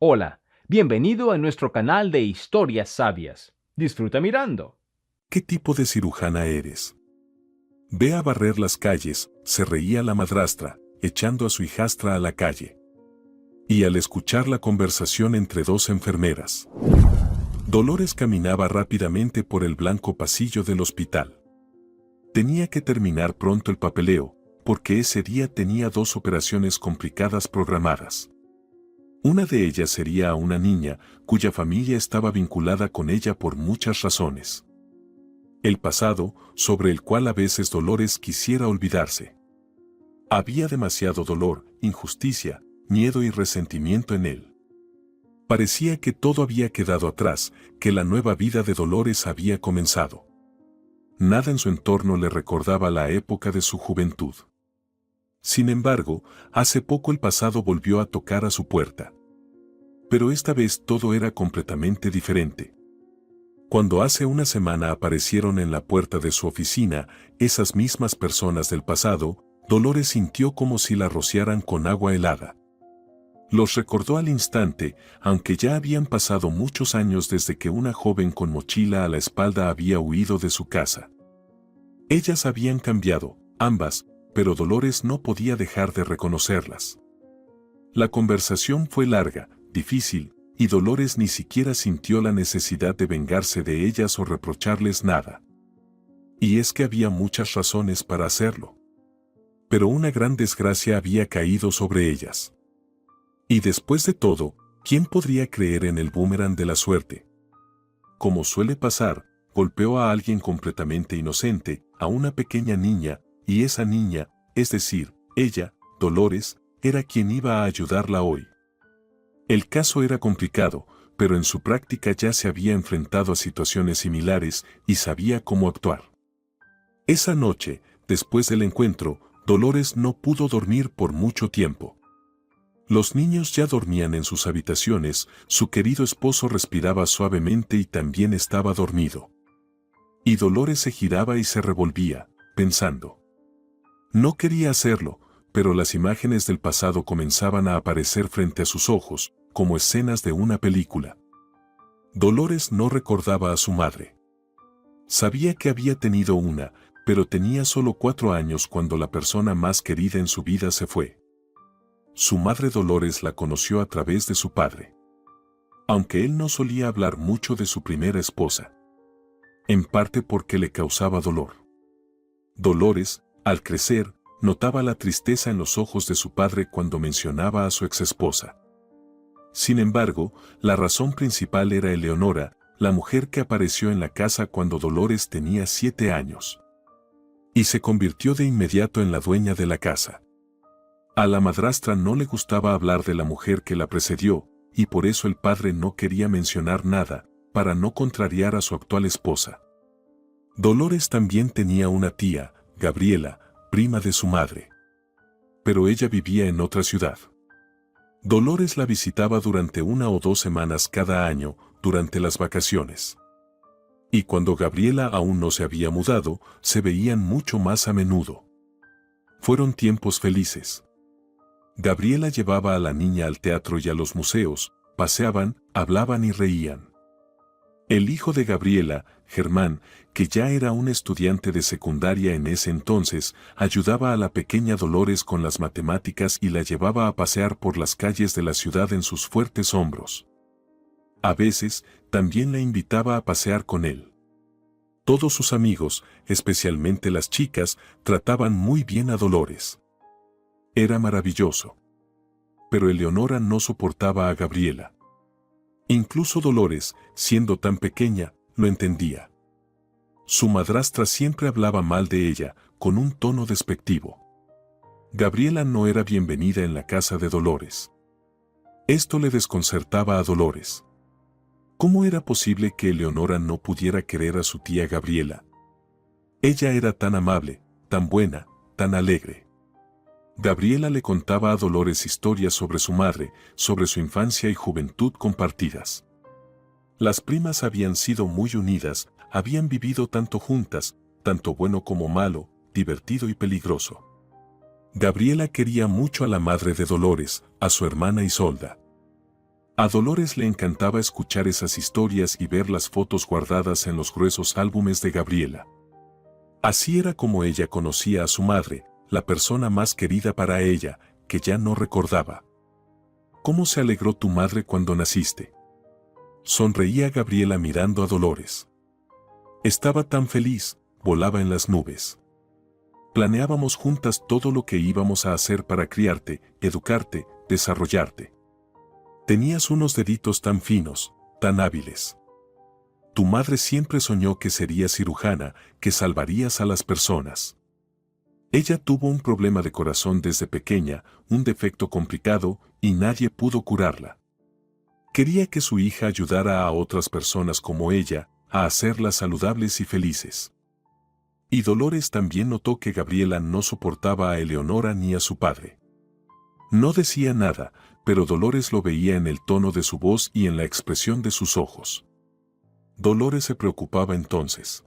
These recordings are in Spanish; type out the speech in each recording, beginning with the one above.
Hola, bienvenido a nuestro canal de historias sabias. Disfruta mirando. ¿Qué tipo de cirujana eres? Ve a barrer las calles, se reía la madrastra, echando a su hijastra a la calle. Y al escuchar la conversación entre dos enfermeras, Dolores caminaba rápidamente por el blanco pasillo del hospital. Tenía que terminar pronto el papeleo, porque ese día tenía dos operaciones complicadas programadas. Una de ellas sería a una niña, cuya familia estaba vinculada con ella por muchas razones. El pasado, sobre el cual a veces Dolores quisiera olvidarse. Había demasiado dolor, injusticia, miedo y resentimiento en él. Parecía que todo había quedado atrás, que la nueva vida de Dolores había comenzado. Nada en su entorno le recordaba la época de su juventud. Sin embargo, hace poco el pasado volvió a tocar a su puerta. Pero esta vez todo era completamente diferente. Cuando hace una semana aparecieron en la puerta de su oficina esas mismas personas del pasado, Dolores sintió como si la rociaran con agua helada. Los recordó al instante, aunque ya habían pasado muchos años desde que una joven con mochila a la espalda había huido de su casa. Ellas habían cambiado, ambas, pero Dolores no podía dejar de reconocerlas. La conversación fue larga, difícil, y Dolores ni siquiera sintió la necesidad de vengarse de ellas o reprocharles nada. Y es que había muchas razones para hacerlo. Pero una gran desgracia había caído sobre ellas. Y después de todo, ¿quién podría creer en el boomerang de la suerte? Como suele pasar, golpeó a alguien completamente inocente, a una pequeña niña, y esa niña, es decir, ella, Dolores, era quien iba a ayudarla hoy. El caso era complicado, pero en su práctica ya se había enfrentado a situaciones similares y sabía cómo actuar. Esa noche, después del encuentro, Dolores no pudo dormir por mucho tiempo. Los niños ya dormían en sus habitaciones, su querido esposo respiraba suavemente y también estaba dormido. Y Dolores se giraba y se revolvía, pensando. No quería hacerlo, pero las imágenes del pasado comenzaban a aparecer frente a sus ojos, como escenas de una película. Dolores no recordaba a su madre. Sabía que había tenido una, pero tenía solo 4 años cuando la persona más querida en su vida se fue. Su madre Dolores la conoció a través de su padre. Aunque él no solía hablar mucho de su primera esposa. En parte porque le causaba dolor. Dolores, al crecer, notaba la tristeza en los ojos de su padre cuando mencionaba a su exesposa. Sin embargo, la razón principal era Eleonora, la mujer que apareció en la casa cuando Dolores tenía 7 años. Y se convirtió de inmediato en la dueña de la casa. A la madrastra no le gustaba hablar de la mujer que la precedió, y por eso el padre no quería mencionar nada, para no contrariar a su actual esposa. Dolores también tenía una tía, Gabriela, prima de su madre. Pero ella vivía en otra ciudad. Dolores la visitaba durante 1 o 2 semanas cada año, durante las vacaciones. Y cuando Gabriela aún no se había mudado, se veían mucho más a menudo. Fueron tiempos felices. Gabriela llevaba a la niña al teatro y a los museos, paseaban, hablaban y reían. El hijo de Gabriela, Germán, que ya era un estudiante de secundaria en ese entonces, ayudaba a la pequeña Dolores con las matemáticas y la llevaba a pasear por las calles de la ciudad en sus fuertes hombros. A veces, también la invitaba a pasear con él. Todos sus amigos, especialmente las chicas, trataban muy bien a Dolores. Era maravilloso. Pero Eleonora no soportaba a Gabriela. Incluso Dolores, siendo tan pequeña, lo entendía. Su madrastra siempre hablaba mal de ella, con un tono despectivo. Gabriela no era bienvenida en la casa de Dolores. Esto le desconcertaba a Dolores. ¿Cómo era posible que Eleonora no pudiera querer a su tía Gabriela? Ella era tan amable, tan buena, tan alegre. Gabriela le contaba a Dolores historias sobre su madre, sobre su infancia y juventud compartidas. Las primas habían sido muy unidas, habían vivido tanto juntas, tanto bueno como malo, divertido y peligroso. Gabriela quería mucho a la madre de Dolores, a su hermana Isolda. A Dolores le encantaba escuchar esas historias y ver las fotos guardadas en los gruesos álbumes de Gabriela. Así era como ella conocía a su madre, la persona más querida para ella, que ya no recordaba. ¿Cómo se alegró tu madre cuando naciste? Sonreía Gabriela mirando a Dolores. Estaba tan feliz, volaba en las nubes. Planeábamos juntas todo lo que íbamos a hacer para criarte, educarte, desarrollarte. Tenías unos deditos tan finos, tan hábiles. Tu madre siempre soñó que serías cirujana, que salvarías a las personas. Ella tuvo un problema de corazón desde pequeña, un defecto complicado, y nadie pudo curarla. Quería que su hija ayudara a otras personas como ella, a hacerlas saludables y felices. Y Dolores también notó que Gabriela no soportaba a Eleonora ni a su padre. No decía nada, pero Dolores lo veía en el tono de su voz y en la expresión de sus ojos. Dolores se preocupaba entonces.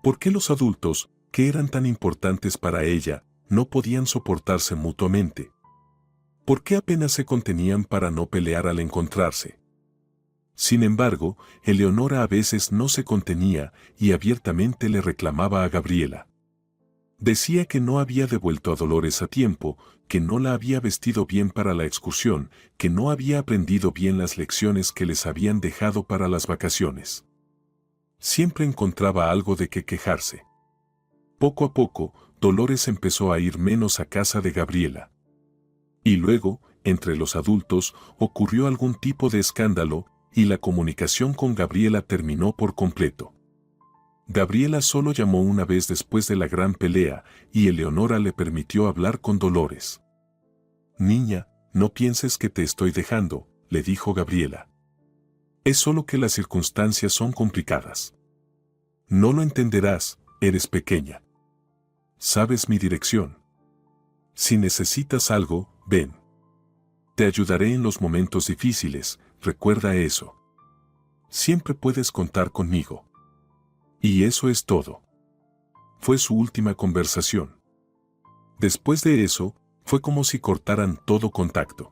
¿Por qué los adultos, que eran tan importantes para ella, no podían soportarse mutuamente? ¿Por qué apenas se contenían para no pelear al encontrarse? Sin embargo, Eleonora a veces no se contenía y abiertamente le reclamaba a Gabriela. Decía que no había devuelto a Dolores a tiempo, que no la había vestido bien para la excursión, que no había aprendido bien las lecciones que les habían dejado para las vacaciones. Siempre encontraba algo de qué quejarse. Poco a poco, Dolores empezó a ir menos a casa de Gabriela. Y luego, entre los adultos, ocurrió algún tipo de escándalo, y la comunicación con Gabriela terminó por completo. Gabriela solo llamó una vez después de la gran pelea, y Eleonora le permitió hablar con Dolores. «Niña, no pienses que te estoy dejando», le dijo Gabriela. «Es solo que las circunstancias son complicadas. No lo entenderás, eres pequeña. Sabes mi dirección. Si necesitas algo, ven. Te ayudaré en los momentos difíciles, recuerda eso. Siempre puedes contar conmigo». Y eso es todo. Fue su última conversación. Después de eso, fue como si cortaran todo contacto.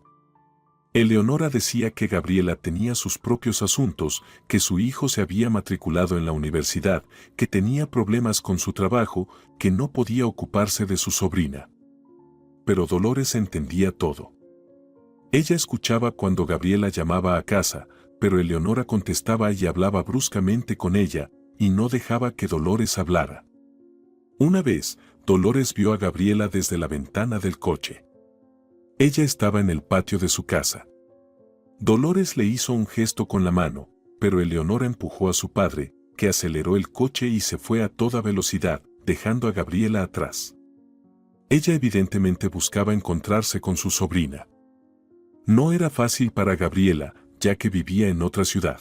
Eleonora decía que Gabriela tenía sus propios asuntos, que su hijo se había matriculado en la universidad, que tenía problemas con su trabajo, que no podía ocuparse de su sobrina. Pero Dolores entendía todo. Ella escuchaba cuando Gabriela llamaba a casa, pero Eleonora contestaba y hablaba bruscamente con ella, y no dejaba que Dolores hablara. Una vez, Dolores vio a Gabriela desde la ventana del coche. Ella estaba en el patio de su casa. Dolores le hizo un gesto con la mano, pero Eleonora empujó a su padre, que aceleró el coche y se fue a toda velocidad, dejando a Gabriela atrás. Ella evidentemente buscaba encontrarse con su sobrina. No era fácil para Gabriela, ya que vivía en otra ciudad.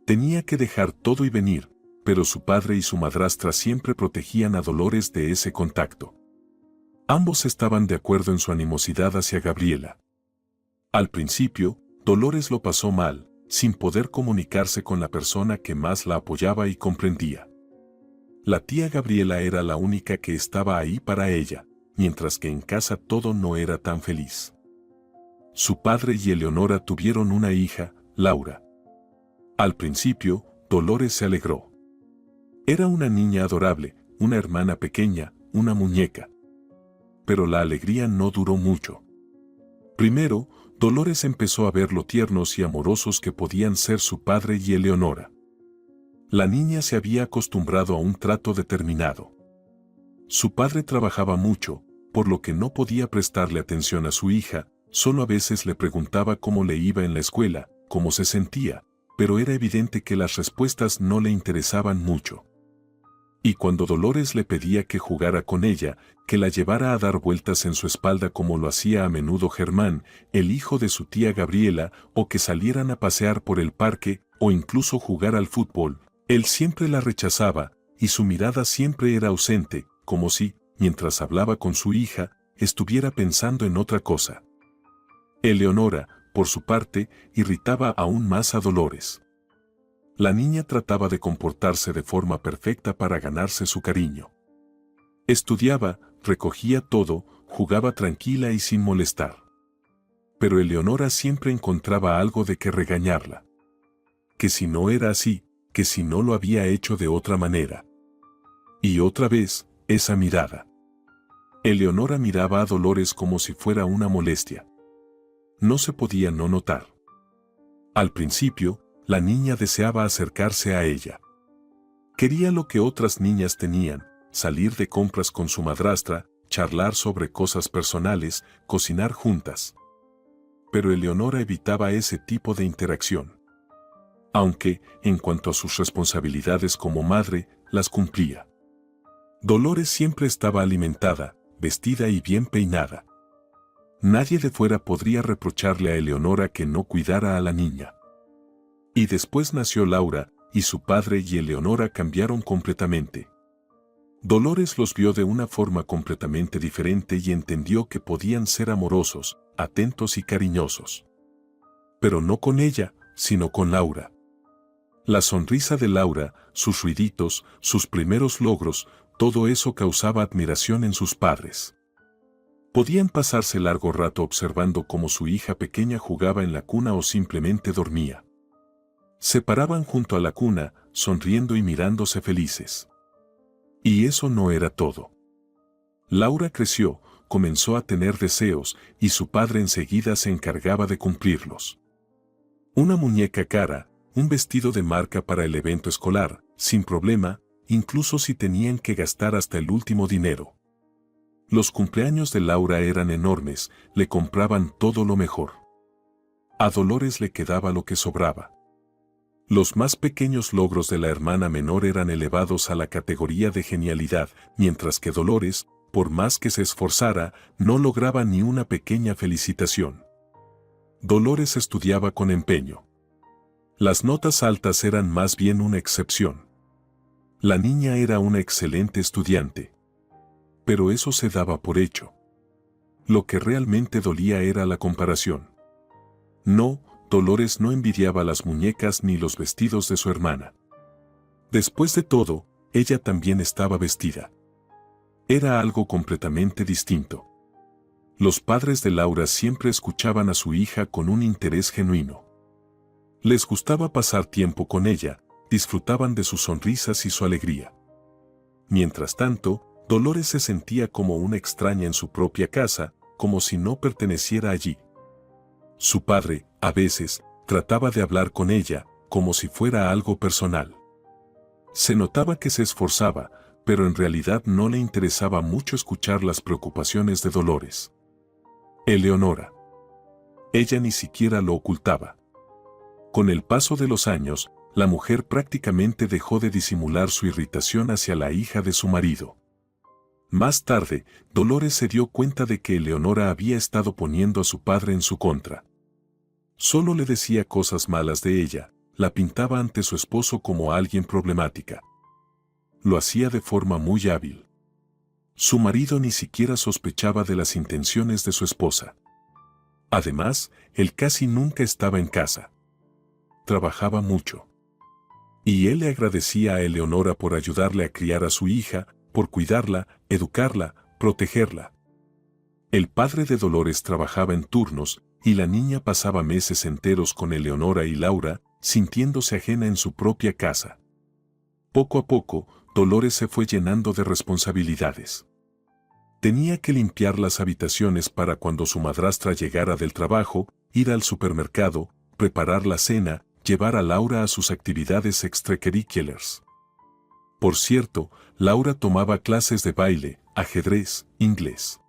Tenía que dejar todo y venir, pero su padre y su madrastra siempre protegían a Dolores de ese contacto. Ambos estaban de acuerdo en su animosidad hacia Gabriela. Al principio, Dolores lo pasó mal, sin poder comunicarse con la persona que más la apoyaba y comprendía. La tía Gabriela era la única que estaba ahí para ella, mientras que en casa todo no era tan feliz. Su padre y Eleonora tuvieron una hija, Laura. Al principio, Dolores se alegró. Era una niña adorable, una hermana pequeña, una muñeca. Pero la alegría no duró mucho. Primero, Dolores empezó a ver lo tiernos y amorosos que podían ser su padre y Eleonora. La niña se había acostumbrado a un trato determinado. Su padre trabajaba mucho, por lo que no podía prestarle atención a su hija, solo a veces le preguntaba cómo le iba en la escuela, cómo se sentía, pero era evidente que las respuestas no le interesaban mucho. Y cuando Dolores le pedía que jugara con ella, que la llevara a dar vueltas en su espalda como lo hacía a menudo Germán, el hijo de su tía Gabriela, o que salieran a pasear por el parque, o incluso jugar al fútbol, él siempre la rechazaba, y su mirada siempre era ausente, como si, mientras hablaba con su hija, estuviera pensando en otra cosa. Eleonora, por su parte, irritaba aún más a Dolores. La niña trataba de comportarse de forma perfecta para ganarse su cariño. Estudiaba, recogía todo, jugaba tranquila y sin molestar. pero Eleonora siempre encontraba algo de que regañarla. Que si no era así, que si no lo había hecho de otra manera. Y otra vez, esa mirada. Eleonora miraba a Dolores como si fuera una molestia. No se podía no notar. Al principio, la niña deseaba acercarse a ella. Quería lo que otras niñas tenían, salir de compras con su madrastra, charlar sobre cosas personales, cocinar juntas. Pero Eleonora evitaba ese tipo de interacción. Aunque, en cuanto a sus responsabilidades como madre, las cumplía. Dolores siempre estaba alimentada, vestida y bien peinada. Nadie de fuera podría reprocharle a Eleonora que no cuidara a la niña. Y después nació Laura, y su padre y Eleonora cambiaron completamente. Dolores los vio de una forma completamente diferente y entendió que podían ser amorosos, atentos y cariñosos. Pero no con ella, sino con Laura. La sonrisa de Laura, sus ruiditos, sus primeros logros, todo eso causaba admiración en sus padres. Podían pasarse largo rato observando cómo su hija pequeña jugaba en la cuna o simplemente dormía. Se paraban junto a la cuna, sonriendo y mirándose felices. Y eso no era todo. Laura creció, comenzó a tener deseos, y su padre enseguida se encargaba de cumplirlos. Una muñeca cara, un vestido de marca para el evento escolar, sin problema, incluso si tenían que gastar hasta el último dinero. Los cumpleaños de Laura eran enormes, le compraban todo lo mejor. A Dolores le quedaba lo que sobraba. Los más pequeños logros de la hermana menor eran elevados a la categoría de genialidad, mientras que Dolores, por más que se esforzara, no lograba ni una pequeña felicitación. Dolores estudiaba con empeño. Las notas altas eran más bien una excepción. La niña era una excelente estudiante. Pero eso se daba por hecho. Lo que realmente dolía era la comparación. No, Dolores no envidiaba las muñecas ni los vestidos de su hermana. Después de todo, ella también estaba vestida. Era algo completamente distinto. Los padres de Laura siempre escuchaban a su hija con un interés genuino. Les gustaba pasar tiempo con ella, disfrutaban de sus sonrisas y su alegría. Mientras tanto, Dolores se sentía como una extraña en su propia casa, como si no perteneciera allí. Su padre, a veces, trataba de hablar con ella, como si fuera algo personal. Se notaba que se esforzaba, pero en realidad no le interesaba mucho escuchar las preocupaciones de Dolores. Eleonora. Ella ni siquiera lo ocultaba. Con el paso de los años, la mujer prácticamente dejó de disimular su irritación hacia la hija de su marido. Más tarde, Dolores se dio cuenta de que Eleonora había estado poniendo a su padre en su contra. Solo le decía cosas malas de ella, la pintaba ante su esposo como alguien problemática. Lo hacía de forma muy hábil. Su marido ni siquiera sospechaba de las intenciones de su esposa. Además, él casi nunca estaba en casa. Trabajaba mucho. Y él le agradecía a Eleonora por ayudarle a criar a su hija, por cuidarla, educarla, protegerla. El padre de Dolores trabajaba en turnos, y la niña pasaba meses enteros con Eleonora y Laura, sintiéndose ajena en su propia casa. Poco a poco, Dolores se fue llenando de responsabilidades. Tenía que limpiar las habitaciones para cuando su madrastra llegara del trabajo, ir al supermercado, preparar la cena, llevar a Laura a sus actividades extracurriculares. Por cierto, Laura tomaba clases de baile, ajedrez, inglés.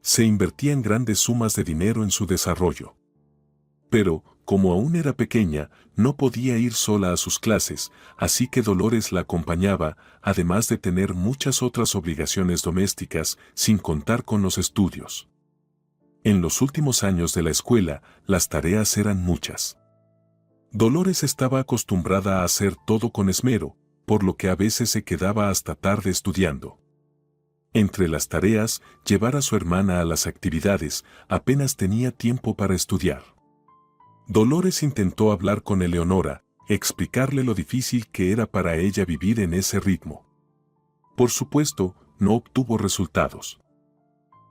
Se invertían grandes sumas de dinero en su desarrollo. Pero, como aún era pequeña, no podía ir sola a sus clases, así que Dolores la acompañaba, además de tener muchas otras obligaciones domésticas, sin contar con los estudios. En los últimos años de la escuela, las tareas eran muchas. Dolores estaba acostumbrada a hacer todo con esmero, por lo que a veces se quedaba hasta tarde estudiando. Entre las tareas, llevar a su hermana a las actividades, apenas tenía tiempo para estudiar. Dolores intentó hablar con Eleonora, explicarle lo difícil que era para ella vivir en ese ritmo. Por supuesto, no obtuvo resultados.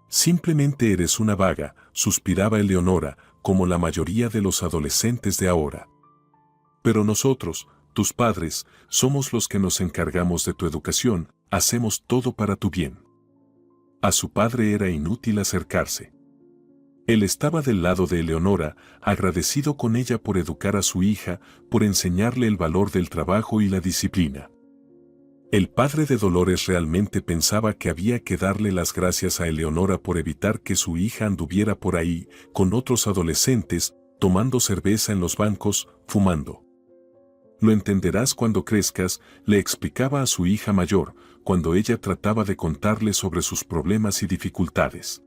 Simplemente eres una vaga, suspiraba Eleonora, como la mayoría de los adolescentes de ahora. Pero nosotros, tus padres, somos los que nos encargamos de tu educación, hacemos todo para tu bien. A su padre era inútil acercarse. Él estaba del lado de Eleonora, agradecido con ella por educar a su hija, por enseñarle el valor del trabajo y la disciplina. El padre de Dolores realmente pensaba que había que darle las gracias a Eleonora por evitar que su hija anduviera por ahí, con otros adolescentes, tomando cerveza en los bancos, fumando. Lo entenderás cuando crezcas, le explicaba a su hija mayor, cuando ella trataba de contarle sobre sus problemas y dificultades.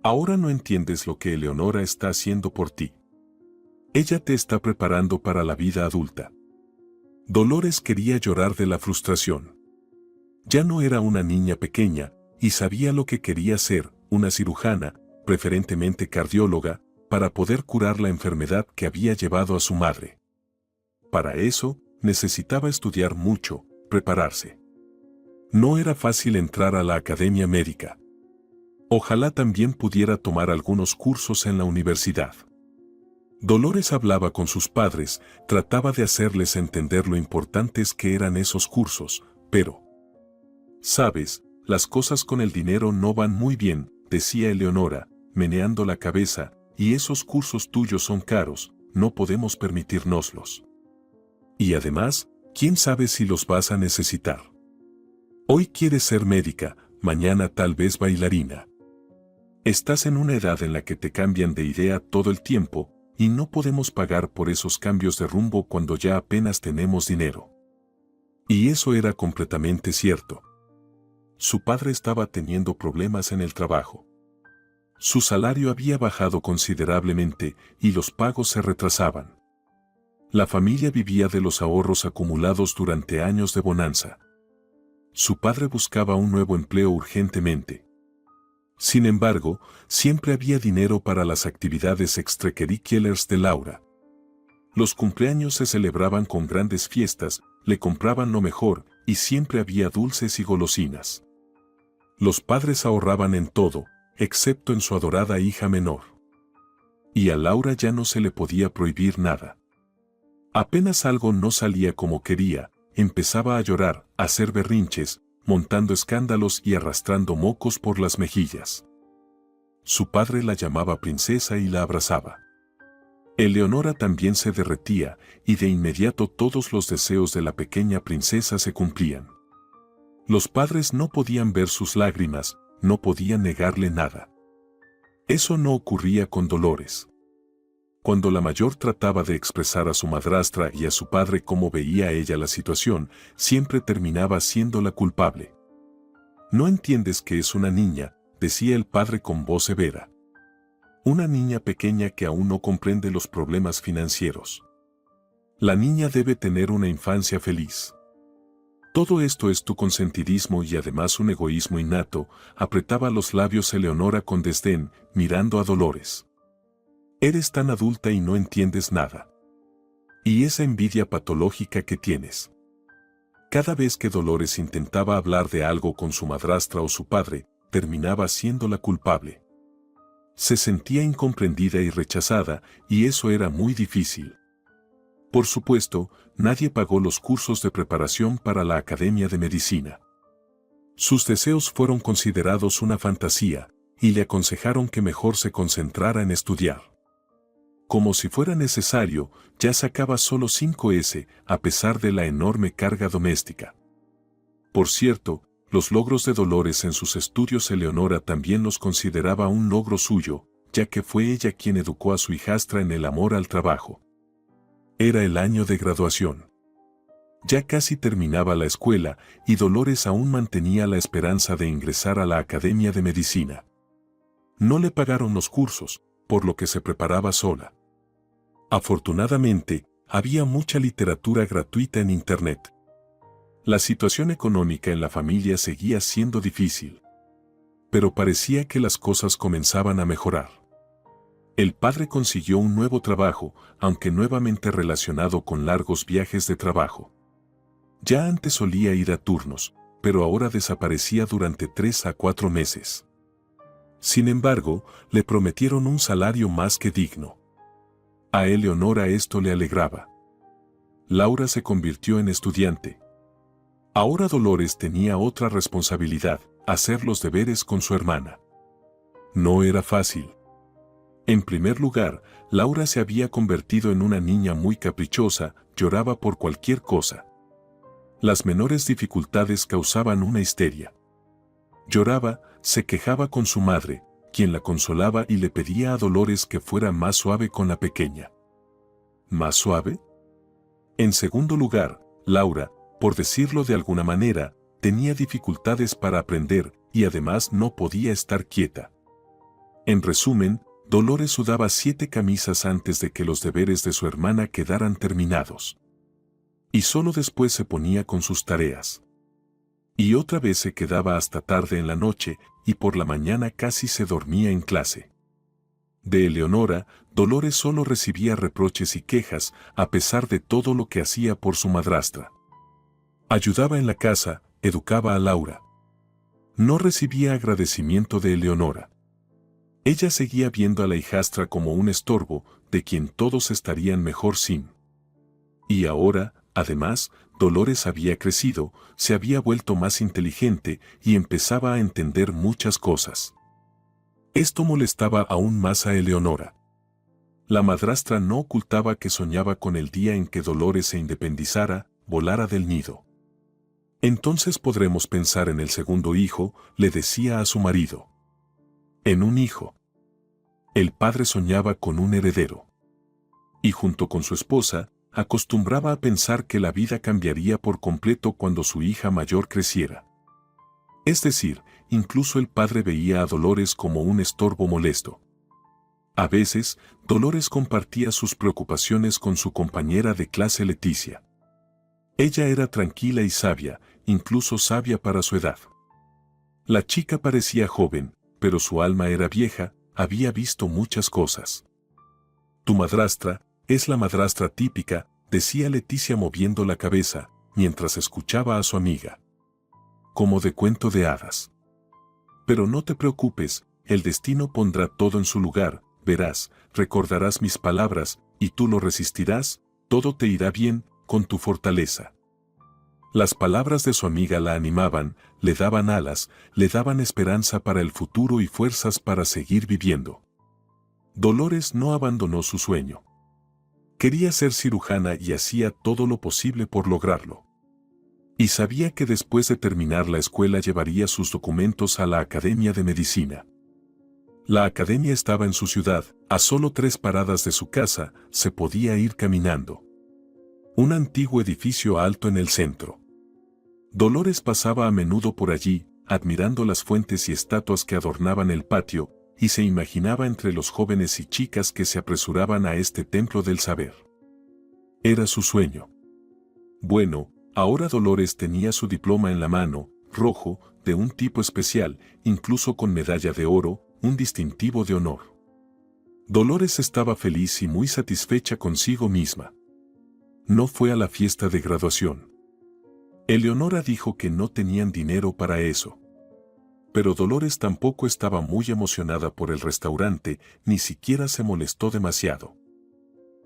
Ahora no entiendes lo que Eleonora está haciendo por ti. Ella te está preparando para la vida adulta. Dolores quería llorar de la frustración. Ya no era una niña pequeña, y sabía lo que quería ser, una cirujana, preferentemente cardióloga, para poder curar la enfermedad que había llevado a su madre. Para eso, necesitaba estudiar mucho, prepararse. No era fácil entrar a la academia médica. Ojalá también pudiera tomar algunos cursos en la universidad. Dolores hablaba con sus padres, trataba de hacerles entender lo importantes que eran esos cursos, pero... Sabes, las cosas con el dinero no van muy bien, decía Eleonora, meneando la cabeza, y esos cursos tuyos son caros, no podemos permitirnoslos. Y además, ¿quién sabe si los vas a necesitar? Hoy quieres ser médica, mañana tal vez bailarina. Estás en una edad en la que te cambian de idea todo el tiempo, y no podemos pagar por esos cambios de rumbo cuando ya apenas tenemos dinero. Y eso era completamente cierto. Su padre estaba teniendo problemas en el trabajo. Su salario había bajado considerablemente y los pagos se retrasaban. La familia vivía de los ahorros acumulados durante años de bonanza. Su padre buscaba un nuevo empleo urgentemente. Sin embargo, siempre había dinero para las actividades extracurriculares de Laura. Los cumpleaños se celebraban con grandes fiestas, le compraban lo mejor, y siempre había dulces y golosinas. Los padres ahorraban en todo, excepto en su adorada hija menor. Y a Laura ya no se le podía prohibir nada. Apenas algo no salía como quería, empezaba a llorar, a hacer berrinches, montando escándalos y arrastrando mocos por las mejillas. Su padre la llamaba princesa y la abrazaba. Eleonora también se derretía, y de inmediato todos los deseos de la pequeña princesa se cumplían. Los padres no podían ver sus lágrimas, no podían negarle nada. Eso no ocurría con Dolores. Cuando la mayor trataba de expresar a su madrastra y a su padre cómo veía ella la situación, siempre terminaba siendo la culpable. «No entiendes que es una niña», decía el padre con voz severa. «Una niña pequeña que aún no comprende los problemas financieros. La niña debe tener una infancia feliz. Todo esto es tu consentidismo y además un egoísmo innato», apretaba los labios Eleonora con desdén, mirando a Dolores. «Eres tan adulta y no entiendes nada. Y esa envidia patológica que tienes». Cada vez que Dolores intentaba hablar de algo con su madrastra o su padre, terminaba siendo la culpable. Se sentía incomprendida y rechazada, y eso era muy difícil. Por supuesto, nadie pagó los cursos de preparación para la Academia de Medicina. Sus deseos fueron considerados una fantasía, y le aconsejaron que mejor se concentrara en estudiar. Como si fuera necesario, ya sacaba solo 5S, a pesar de la enorme carga doméstica. Por cierto, los logros de Dolores en sus estudios Eleonora también los consideraba un logro suyo, ya que fue ella quien educó a su hijastra en el amor al trabajo. Era el año de graduación. Ya casi terminaba la escuela, y Dolores aún mantenía la esperanza de ingresar a la Academia de Medicina. No le pagaron los cursos, por lo que se preparaba sola. Afortunadamente, había mucha literatura gratuita en Internet. La situación económica en la familia seguía siendo difícil. Pero parecía que las cosas comenzaban a mejorar. El padre consiguió un nuevo trabajo, aunque nuevamente relacionado con largos viajes de trabajo. Ya antes solía ir a turnos, pero ahora desaparecía durante 3 a 4 meses. Sin embargo, le prometieron un salario más que digno. A Eleonora esto le alegraba. Laura se convirtió en estudiante. Ahora Dolores tenía otra responsabilidad, hacer los deberes con su hermana. No era fácil. En primer lugar, Laura se había convertido en una niña muy caprichosa, lloraba por cualquier cosa. Las menores dificultades causaban una histeria. Lloraba, se quejaba con su madre, quien la consolaba y le pedía a Dolores que fuera más suave con la pequeña. ¿Más suave? En segundo lugar, Laura, por decirlo de alguna manera, tenía dificultades para aprender y además no podía estar quieta. En resumen, Dolores sudaba 7 camisas antes de que los deberes de su hermana quedaran terminados. Y solo después se ponía con sus tareas. Y otra vez se quedaba hasta tarde en la noche y por la mañana casi se dormía en clase. De Eleonora, Dolores solo recibía reproches y quejas a pesar de todo lo que hacía por su madrastra. Ayudaba en la casa, educaba a Laura. No recibía agradecimiento de Eleonora. Ella seguía viendo a la hijastra como un estorbo, de quien todos estarían mejor sin. Y ahora, además, Dolores había crecido, se había vuelto más inteligente y empezaba a entender muchas cosas. Esto molestaba aún más a Eleonora. La madrastra no ocultaba que soñaba con el día en que Dolores se independizara, volara del nido. Entonces podremos pensar en el segundo hijo, le decía a su marido. En un hijo. El padre soñaba con un heredero. Y junto con su esposa, acostumbraba a pensar que la vida cambiaría por completo cuando su hija mayor creciera. Es decir, incluso el padre veía a Dolores como un estorbo molesto. A veces, Dolores compartía sus preocupaciones con su compañera de clase Leticia. Ella era tranquila y sabia, incluso sabia para su edad. La chica parecía joven, pero su alma era vieja, había visto muchas cosas. Tu madrastra es la madrastra típica, decía Leticia moviendo la cabeza, mientras escuchaba a su amiga. Como de cuento de hadas. Pero no te preocupes, el destino pondrá todo en su lugar, verás, recordarás mis palabras, y tú lo resistirás, todo te irá bien, con tu fortaleza. Las palabras de su amiga la animaban, le daban alas, le daban esperanza para el futuro y fuerzas para seguir viviendo. Dolores no abandonó su sueño. Quería ser cirujana y hacía todo lo posible por lograrlo. Y sabía que después de terminar la escuela llevaría sus documentos a la Academia de Medicina. La academia estaba en su ciudad, a solo 3 paradas de su casa, se podía ir caminando. Un antiguo edificio alto en el centro. Dolores pasaba a menudo por allí, admirando las fuentes y estatuas que adornaban el patio, y se imaginaba entre los jóvenes y chicas que se apresuraban a este templo del saber. Era su sueño. Bueno, ahora Dolores tenía su diploma en la mano, rojo, de un tipo especial, incluso con medalla de oro, un distintivo de honor. Dolores estaba feliz y muy satisfecha consigo misma. No fue a la fiesta de graduación. Eleonora dijo que no tenían dinero para eso. Pero Dolores tampoco estaba muy emocionada por el restaurante, ni siquiera se molestó demasiado.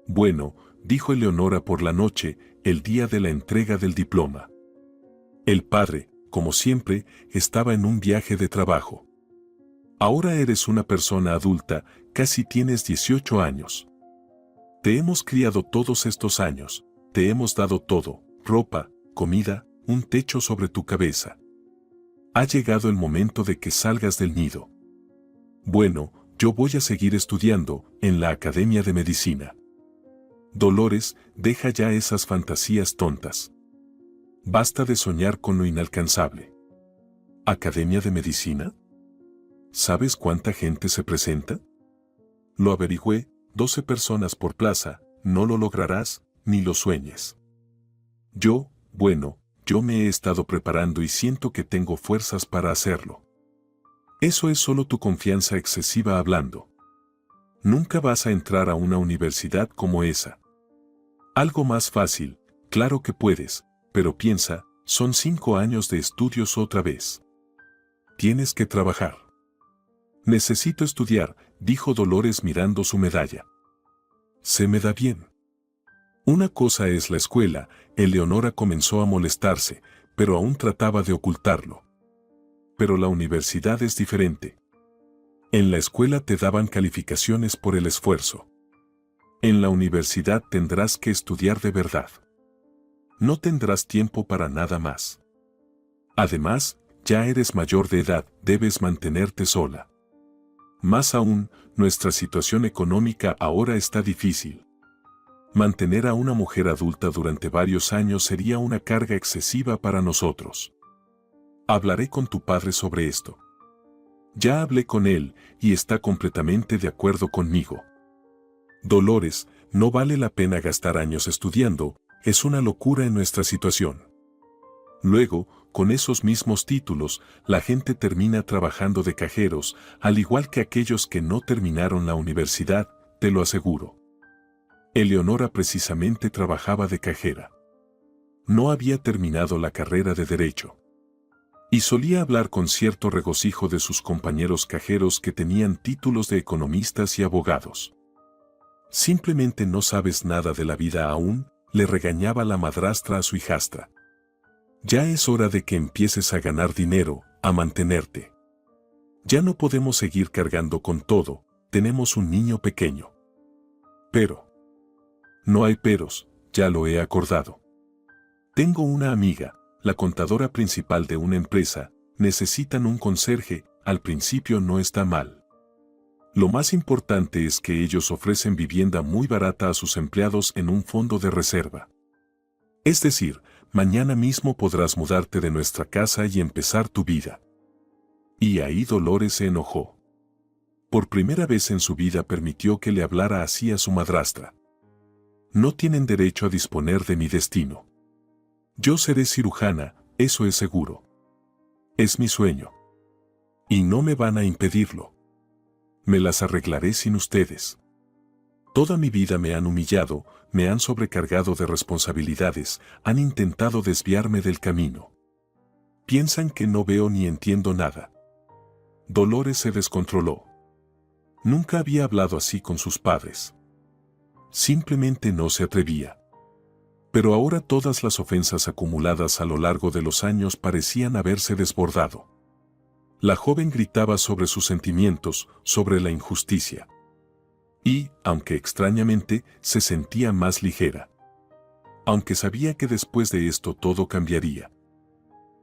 Bueno, dijo Eleonora por la noche, el día de la entrega del diploma. El padre, como siempre, estaba en un viaje de trabajo. Ahora eres una persona adulta, casi tienes 18 años. Te hemos criado todos estos años, te hemos dado todo, ropa, comida, un techo sobre tu cabeza. Ha llegado el momento de que salgas del nido. Bueno, yo voy a seguir estudiando en la Academia de Medicina. Dolores, deja ya esas fantasías tontas. Basta de soñar con lo inalcanzable. ¿Academia de Medicina? ¿Sabes cuánta gente se presenta? Lo averigüé, 12 personas por plaza, no lo lograrás, ni lo sueñes. Yo me he estado preparando y siento que tengo fuerzas para hacerlo. Eso es solo tu confianza excesiva hablando. Nunca vas a entrar a una universidad como esa. Algo más fácil, claro que puedes, pero piensa, son 5 años de estudios otra vez. Tienes que trabajar. Necesito estudiar, dijo Dolores mirando su medalla. Se me da bien. Una cosa es la escuela, Eleonora comenzó a molestarse, pero aún trataba de ocultarlo. Pero la universidad es diferente. En la escuela te daban calificaciones por el esfuerzo. En la universidad tendrás que estudiar de verdad. No tendrás tiempo para nada más. Además, ya eres mayor de edad, debes mantenerte sola. Más aún, nuestra situación económica ahora está difícil. Mantener a una mujer adulta durante varios años sería una carga excesiva para nosotros. Hablaré con tu padre sobre esto. Ya hablé con él y está completamente de acuerdo conmigo. Dolores, no vale la pena gastar años estudiando, es una locura en nuestra situación. Luego, con esos mismos títulos, la gente termina trabajando de cajeros, al igual que aquellos que no terminaron la universidad, te lo aseguro. Eleonora precisamente trabajaba de cajera. No había terminado la carrera de Derecho. Y solía hablar con cierto regocijo de sus compañeros cajeros que tenían títulos de economistas y abogados. Simplemente no sabes nada de la vida aún, le regañaba la madrastra a su hijastra. Ya es hora de que empieces a ganar dinero, a mantenerte. Ya no podemos seguir cargando con todo, tenemos un niño pequeño. Pero. No hay peros, ya lo he acordado. Tengo una amiga, la contadora principal de una empresa, necesitan un conserje, al principio no está mal. Lo más importante es que ellos ofrecen vivienda muy barata a sus empleados en un fondo de reserva. Es decir, mañana mismo podrás mudarte de nuestra casa y empezar tu vida. Y ahí Dolores se enojó. Por primera vez en su vida permitió que le hablara así a su madrastra. No tienen derecho a disponer de mi destino. Yo seré cirujana, eso es seguro. Es mi sueño. Y no me van a impedirlo. Me las arreglaré sin ustedes. Toda mi vida me han humillado, me han sobrecargado de responsabilidades, han intentado desviarme del camino. Piensan que no veo ni entiendo nada. Dolores se descontroló. Nunca había hablado así con sus padres. Simplemente no se atrevía. Pero ahora todas las ofensas acumuladas a lo largo de los años parecían haberse desbordado. La joven gritaba sobre sus sentimientos, sobre la injusticia. Y, aunque extrañamente, se sentía más ligera. Aunque sabía que después de esto todo cambiaría.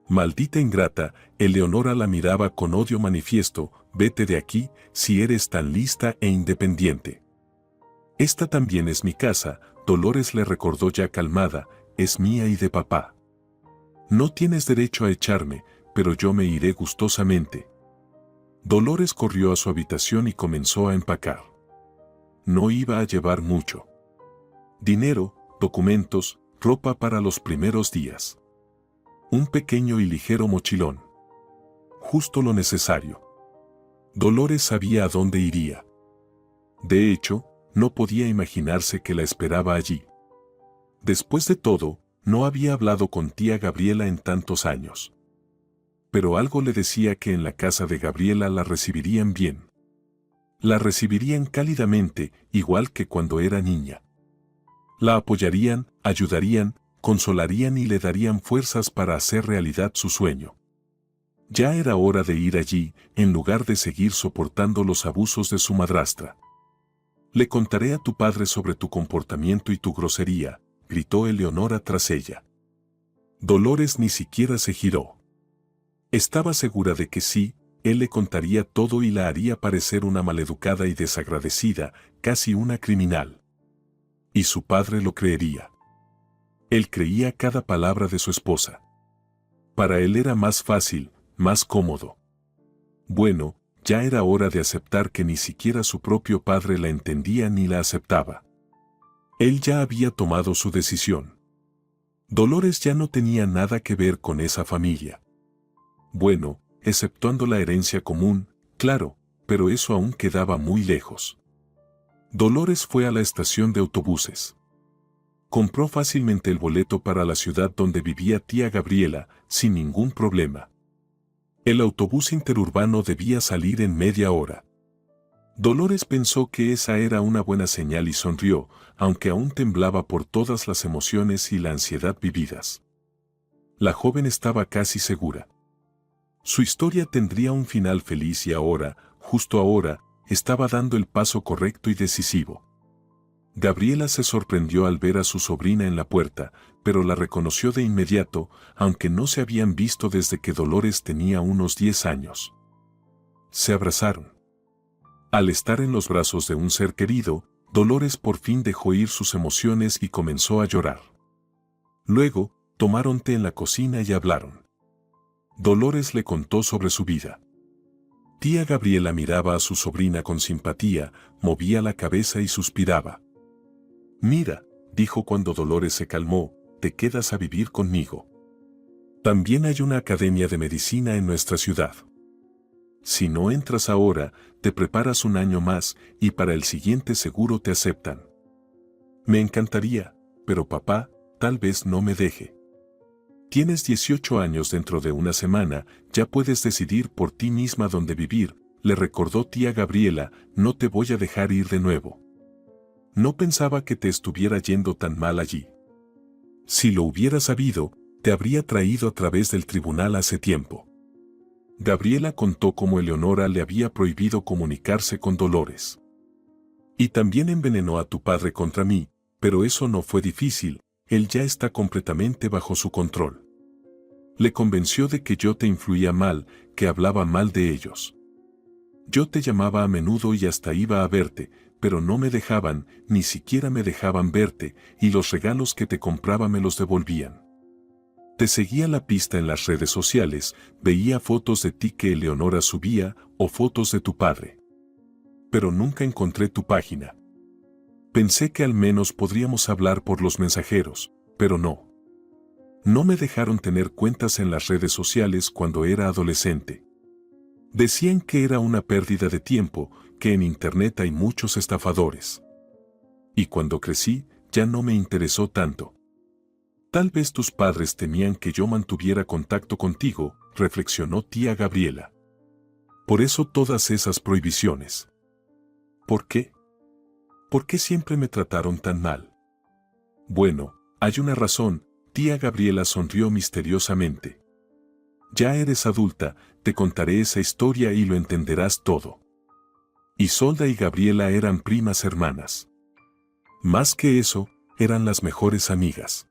Maldita ingrata, Eleonora la miraba con odio manifiesto, vete de aquí, si eres tan lista e independiente. Esta también es mi casa, Dolores le recordó ya calmada, es mía y de papá. No tienes derecho a echarme, pero yo me iré gustosamente. Dolores corrió a su habitación y comenzó a empacar. No iba a llevar mucho. Dinero, documentos, ropa para los primeros días. Un pequeño y ligero mochilón. Justo lo necesario. Dolores sabía a dónde iría. De hecho, no podía imaginarse que la esperaba allí. Después de todo, no había hablado con tía Gabriela en tantos años. Pero algo le decía que en la casa de Gabriela la recibirían bien. La recibirían cálidamente, igual que cuando era niña. La apoyarían, ayudarían, consolarían y le darían fuerzas para hacer realidad su sueño. Ya era hora de ir allí, en lugar de seguir soportando los abusos de su madrastra. Le contaré a tu padre sobre tu comportamiento y tu grosería, gritó Eleonora tras ella. Dolores ni siquiera se giró. Estaba segura de que sí, él le contaría todo y la haría parecer una maleducada y desagradecida, casi una criminal. Y su padre lo creería. Él creía cada palabra de su esposa. Para él era más fácil, más cómodo. Bueno, ya era hora de aceptar que ni siquiera su propio padre la entendía ni la aceptaba. Él ya había tomado su decisión. Dolores ya no tenía nada que ver con esa familia. Bueno, exceptuando la herencia común, claro, pero eso aún quedaba muy lejos. Dolores fue a la estación de autobuses. Compró fácilmente el boleto para la ciudad donde vivía tía Gabriela, sin ningún problema. El autobús interurbano debía salir en media hora. Dolores pensó que esa era una buena señal y sonrió, aunque aún temblaba por todas las emociones y la ansiedad vividas. La joven estaba casi segura. Su historia tendría un final feliz y ahora, justo ahora, estaba dando el paso correcto y decisivo. Gabriela se sorprendió al ver a su sobrina en la puerta, pero la reconoció de inmediato, aunque no se habían visto desde que Dolores tenía unos 10 años. Se abrazaron. Al estar en los brazos de un ser querido, Dolores por fin dejó ir sus emociones y comenzó a llorar. Luego, tomaron té en la cocina y hablaron. Dolores le contó sobre su vida. Tía Gabriela miraba a su sobrina con simpatía, movía la cabeza y suspiraba. «Mira», dijo cuando Dolores se calmó, «te quedas a vivir conmigo. También hay una academia de medicina en nuestra ciudad. Si no entras ahora, te preparas un año más y para el siguiente seguro te aceptan». «Me encantaría, pero papá, tal vez no me deje». «Tienes 18 años, dentro de una semana, ya puedes decidir por ti misma dónde vivir», le recordó tía Gabriela, «no te voy a dejar ir de nuevo. No pensaba que te estuviera yendo tan mal allí. Si lo hubiera sabido, te habría traído a través del tribunal hace tiempo». Gabriela contó cómo Eleonora le había prohibido comunicarse con Dolores. «Y también envenenó a tu padre contra mí, pero eso no fue difícil, él ya está completamente bajo su control. Le convenció de que yo te influía mal, que hablaba mal de ellos. Yo te llamaba a menudo y hasta iba a verte, pero no me dejaban, ni siquiera me dejaban verte, y los regalos que te compraba me los devolvían. Te seguía la pista en las redes sociales, veía fotos de ti que Eleonora subía, o fotos de tu padre. Pero nunca encontré tu página. Pensé que al menos podríamos hablar por los mensajeros, pero no. No me dejaron tener cuentas en las redes sociales cuando era adolescente. Decían que era una pérdida de tiempo, que en internet hay muchos estafadores. Y cuando crecí, ya no me interesó tanto. Tal vez tus padres temían que yo mantuviera contacto contigo», reflexionó tía Gabriela. «Por eso todas esas prohibiciones». «¿Por qué? ¿Por qué siempre me trataron tan mal?». «Bueno, hay una razón», tía Gabriela sonrió misteriosamente. «Ya eres adulta, te contaré esa historia y lo entenderás todo». Isolda y Gabriela eran primas hermanas. Más que eso, eran las mejores amigas.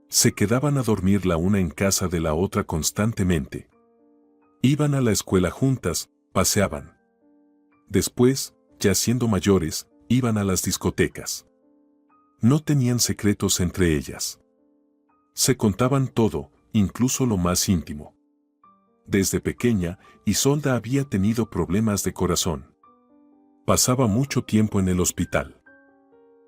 Se quedaban a dormir la una en casa de la otra constantemente. Iban a la escuela juntas, paseaban. Después, ya siendo mayores, iban a las discotecas. No tenían secretos entre ellas. Se contaban todo, incluso lo más íntimo. Desde pequeña, Isolda había tenido problemas de corazón. Pasaba mucho tiempo en el hospital.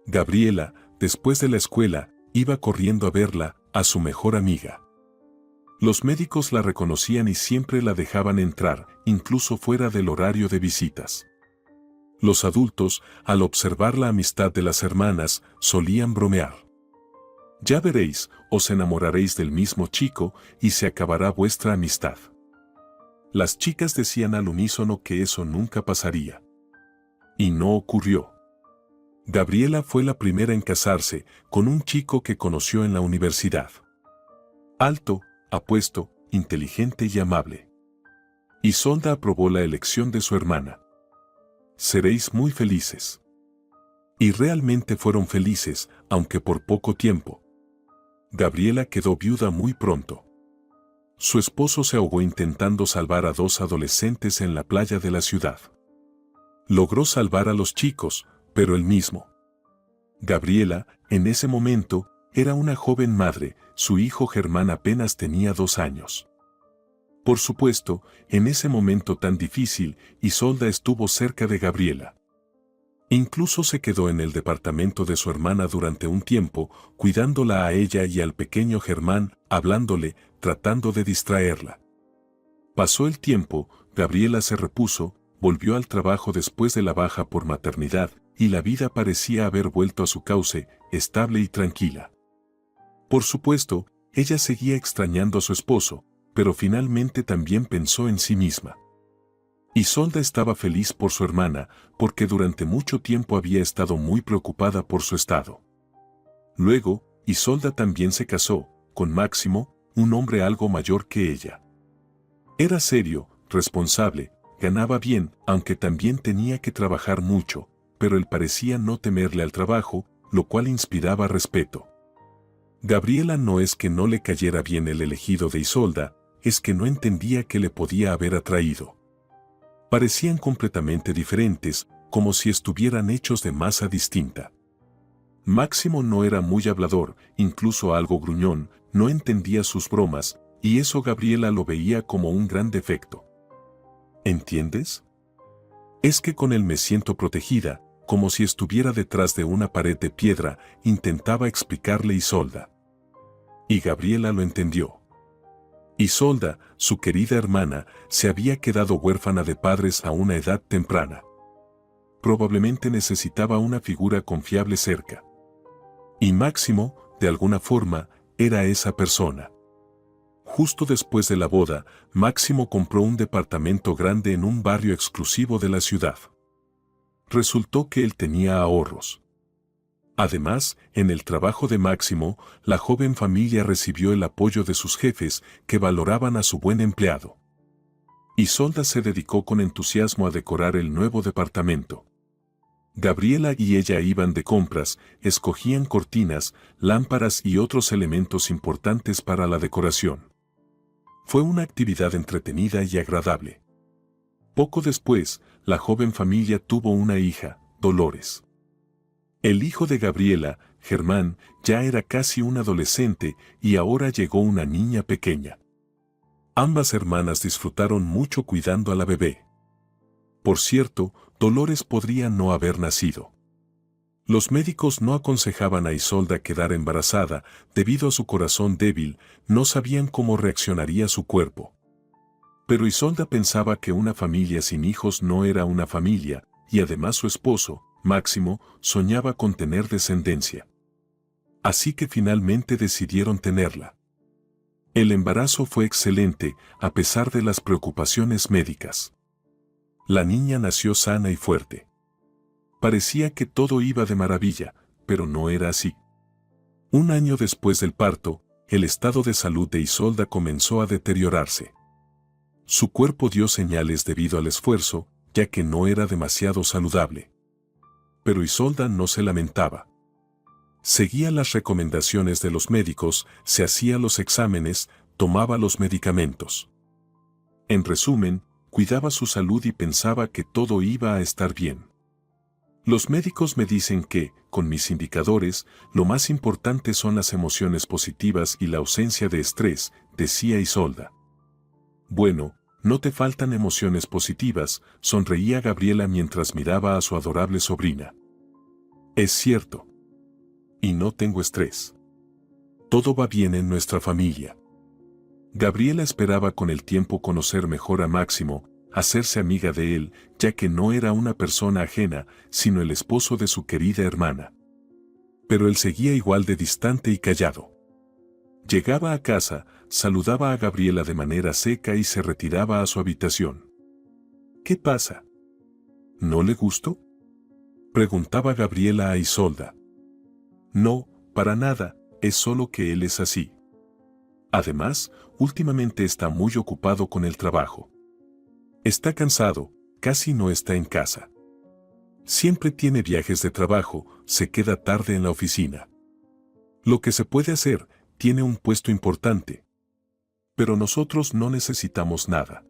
Gabriela, después de la escuela, iba corriendo a verla, a su mejor amiga. Los médicos la reconocían y siempre la dejaban entrar, incluso fuera del horario de visitas. Los adultos, al observar la amistad de las hermanas, solían bromear. «Ya veréis, os enamoraréis del mismo chico y se acabará vuestra amistad». Las chicas decían al unísono que eso nunca pasaría. Y no ocurrió. Gabriela fue la primera en casarse con un chico que conoció en la universidad. Alto, apuesto, inteligente y amable. Isolda aprobó la elección de su hermana. «Seréis muy felices». Y realmente fueron felices, aunque por poco tiempo. Gabriela quedó viuda muy pronto. Su esposo se ahogó intentando salvar a 2 adolescentes en la playa de la ciudad. Logró salvar a los chicos, pero él mismo. Gabriela, en ese momento, era una joven madre, su hijo Germán apenas tenía 2 años. Por supuesto, en ese momento tan difícil, Isolda estuvo cerca de Gabriela. Incluso se quedó en el departamento de su hermana durante un tiempo, cuidándola a ella y al pequeño Germán, hablándole, tratando de distraerla. Pasó el tiempo, Gabriela se repuso, volvió al trabajo después de la baja por maternidad, y la vida parecía haber vuelto a su cauce, estable y tranquila. Por supuesto, ella seguía extrañando a su esposo, pero finalmente también pensó en sí misma. Isolda estaba feliz por su hermana, porque durante mucho tiempo había estado muy preocupada por su estado. Luego, Isolda también se casó, con Máximo, un hombre algo mayor que ella. Era serio, responsable, ganaba bien, aunque también tenía que trabajar mucho, pero él parecía no temerle al trabajo, lo cual inspiraba respeto. Gabriela no es que no le cayera bien el elegido de Isolda, es que no entendía qué le podía haber atraído. Parecían completamente diferentes, como si estuvieran hechos de masa distinta. Máximo no era muy hablador, incluso algo gruñón, no entendía sus bromas, y eso Gabriela lo veía como un gran defecto. ¿Entiendes? Es que con él me siento protegida, como si estuviera detrás de una pared de piedra, intentaba explicarle Isolda. Y Gabriela lo entendió. Isolda, su querida hermana, se había quedado huérfana de padres a una edad temprana. Probablemente necesitaba una figura confiable cerca. Y Máximo, de alguna forma, era esa persona. Justo después de la boda, Máximo compró un departamento grande en un barrio exclusivo de la ciudad. Resultó que él tenía ahorros. Además, en el trabajo de Máximo, la joven familia recibió el apoyo de sus jefes, que valoraban a su buen empleado. Isolda se dedicó con entusiasmo a decorar el nuevo departamento. Gabriela y ella iban de compras, escogían cortinas, lámparas y otros elementos importantes para la decoración. Fue una actividad entretenida y agradable. Poco después, la joven familia tuvo una hija, Dolores. El hijo de Gabriela, Germán, ya era casi un adolescente y ahora llegó una niña pequeña. Ambas hermanas disfrutaron mucho cuidando a la bebé. Por cierto, Dolores podría no haber nacido. Los médicos no aconsejaban a Isolda quedar embarazada debido a su corazón débil, no sabían cómo reaccionaría su cuerpo. Pero Isolda pensaba que una familia sin hijos no era una familia, y además su esposo, Máximo, soñaba con tener descendencia. Así que finalmente decidieron tenerla. El embarazo fue excelente, a pesar de las preocupaciones médicas. La niña nació sana y fuerte. Parecía que todo iba de maravilla, pero no era así. Un año después del parto, el estado de salud de Isolda comenzó a deteriorarse. Su cuerpo dio señales debido al esfuerzo, ya que no era demasiado saludable. Pero Isolda no se lamentaba. Seguía las recomendaciones de los médicos, se hacía los exámenes, tomaba los medicamentos. En resumen, cuidaba su salud y pensaba que todo iba a estar bien. Los médicos me dicen que, con mis indicadores, lo más importante son las emociones positivas y la ausencia de estrés, decía Isolda. Bueno, no te faltan emociones positivas, sonreía Gabriela mientras miraba a su adorable sobrina. Es cierto. Y no tengo estrés. Todo va bien en nuestra familia. Gabriela esperaba con el tiempo conocer mejor a Máximo, hacerse amiga de él, ya que no era una persona ajena, sino el esposo de su querida hermana. Pero él seguía igual de distante y callado. Llegaba a casa, saludaba a Gabriela de manera seca y se retiraba a su habitación. ¿Qué pasa? ¿No le gustó?, preguntaba Gabriela a Isolda. No, para nada, es solo que él es así. Además, últimamente está muy ocupado con el trabajo. Está cansado, casi no está en casa. Siempre tiene viajes de trabajo, se queda tarde en la oficina. Lo que se puede hacer, tiene un puesto importante. Pero nosotros no necesitamos nada.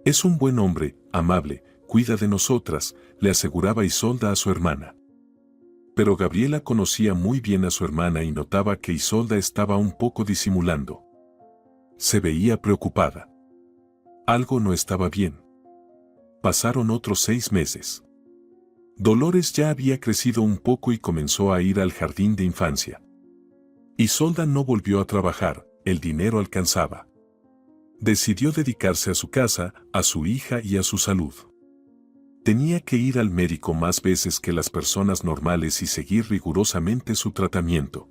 Es un buen hombre, amable, cuida de nosotras, le aseguraba Isolda a su hermana. Pero Gabriela conocía muy bien a su hermana y notaba que Isolda estaba un poco disimulando. Se veía preocupada. Algo no estaba bien. Pasaron otros 6 meses. Dolores ya había crecido un poco y comenzó a ir al jardín de infancia. Isolda no volvió a trabajar, el dinero alcanzaba. Decidió dedicarse a su casa, a su hija y a su salud. Tenía que ir al médico más veces que las personas normales y seguir rigurosamente su tratamiento.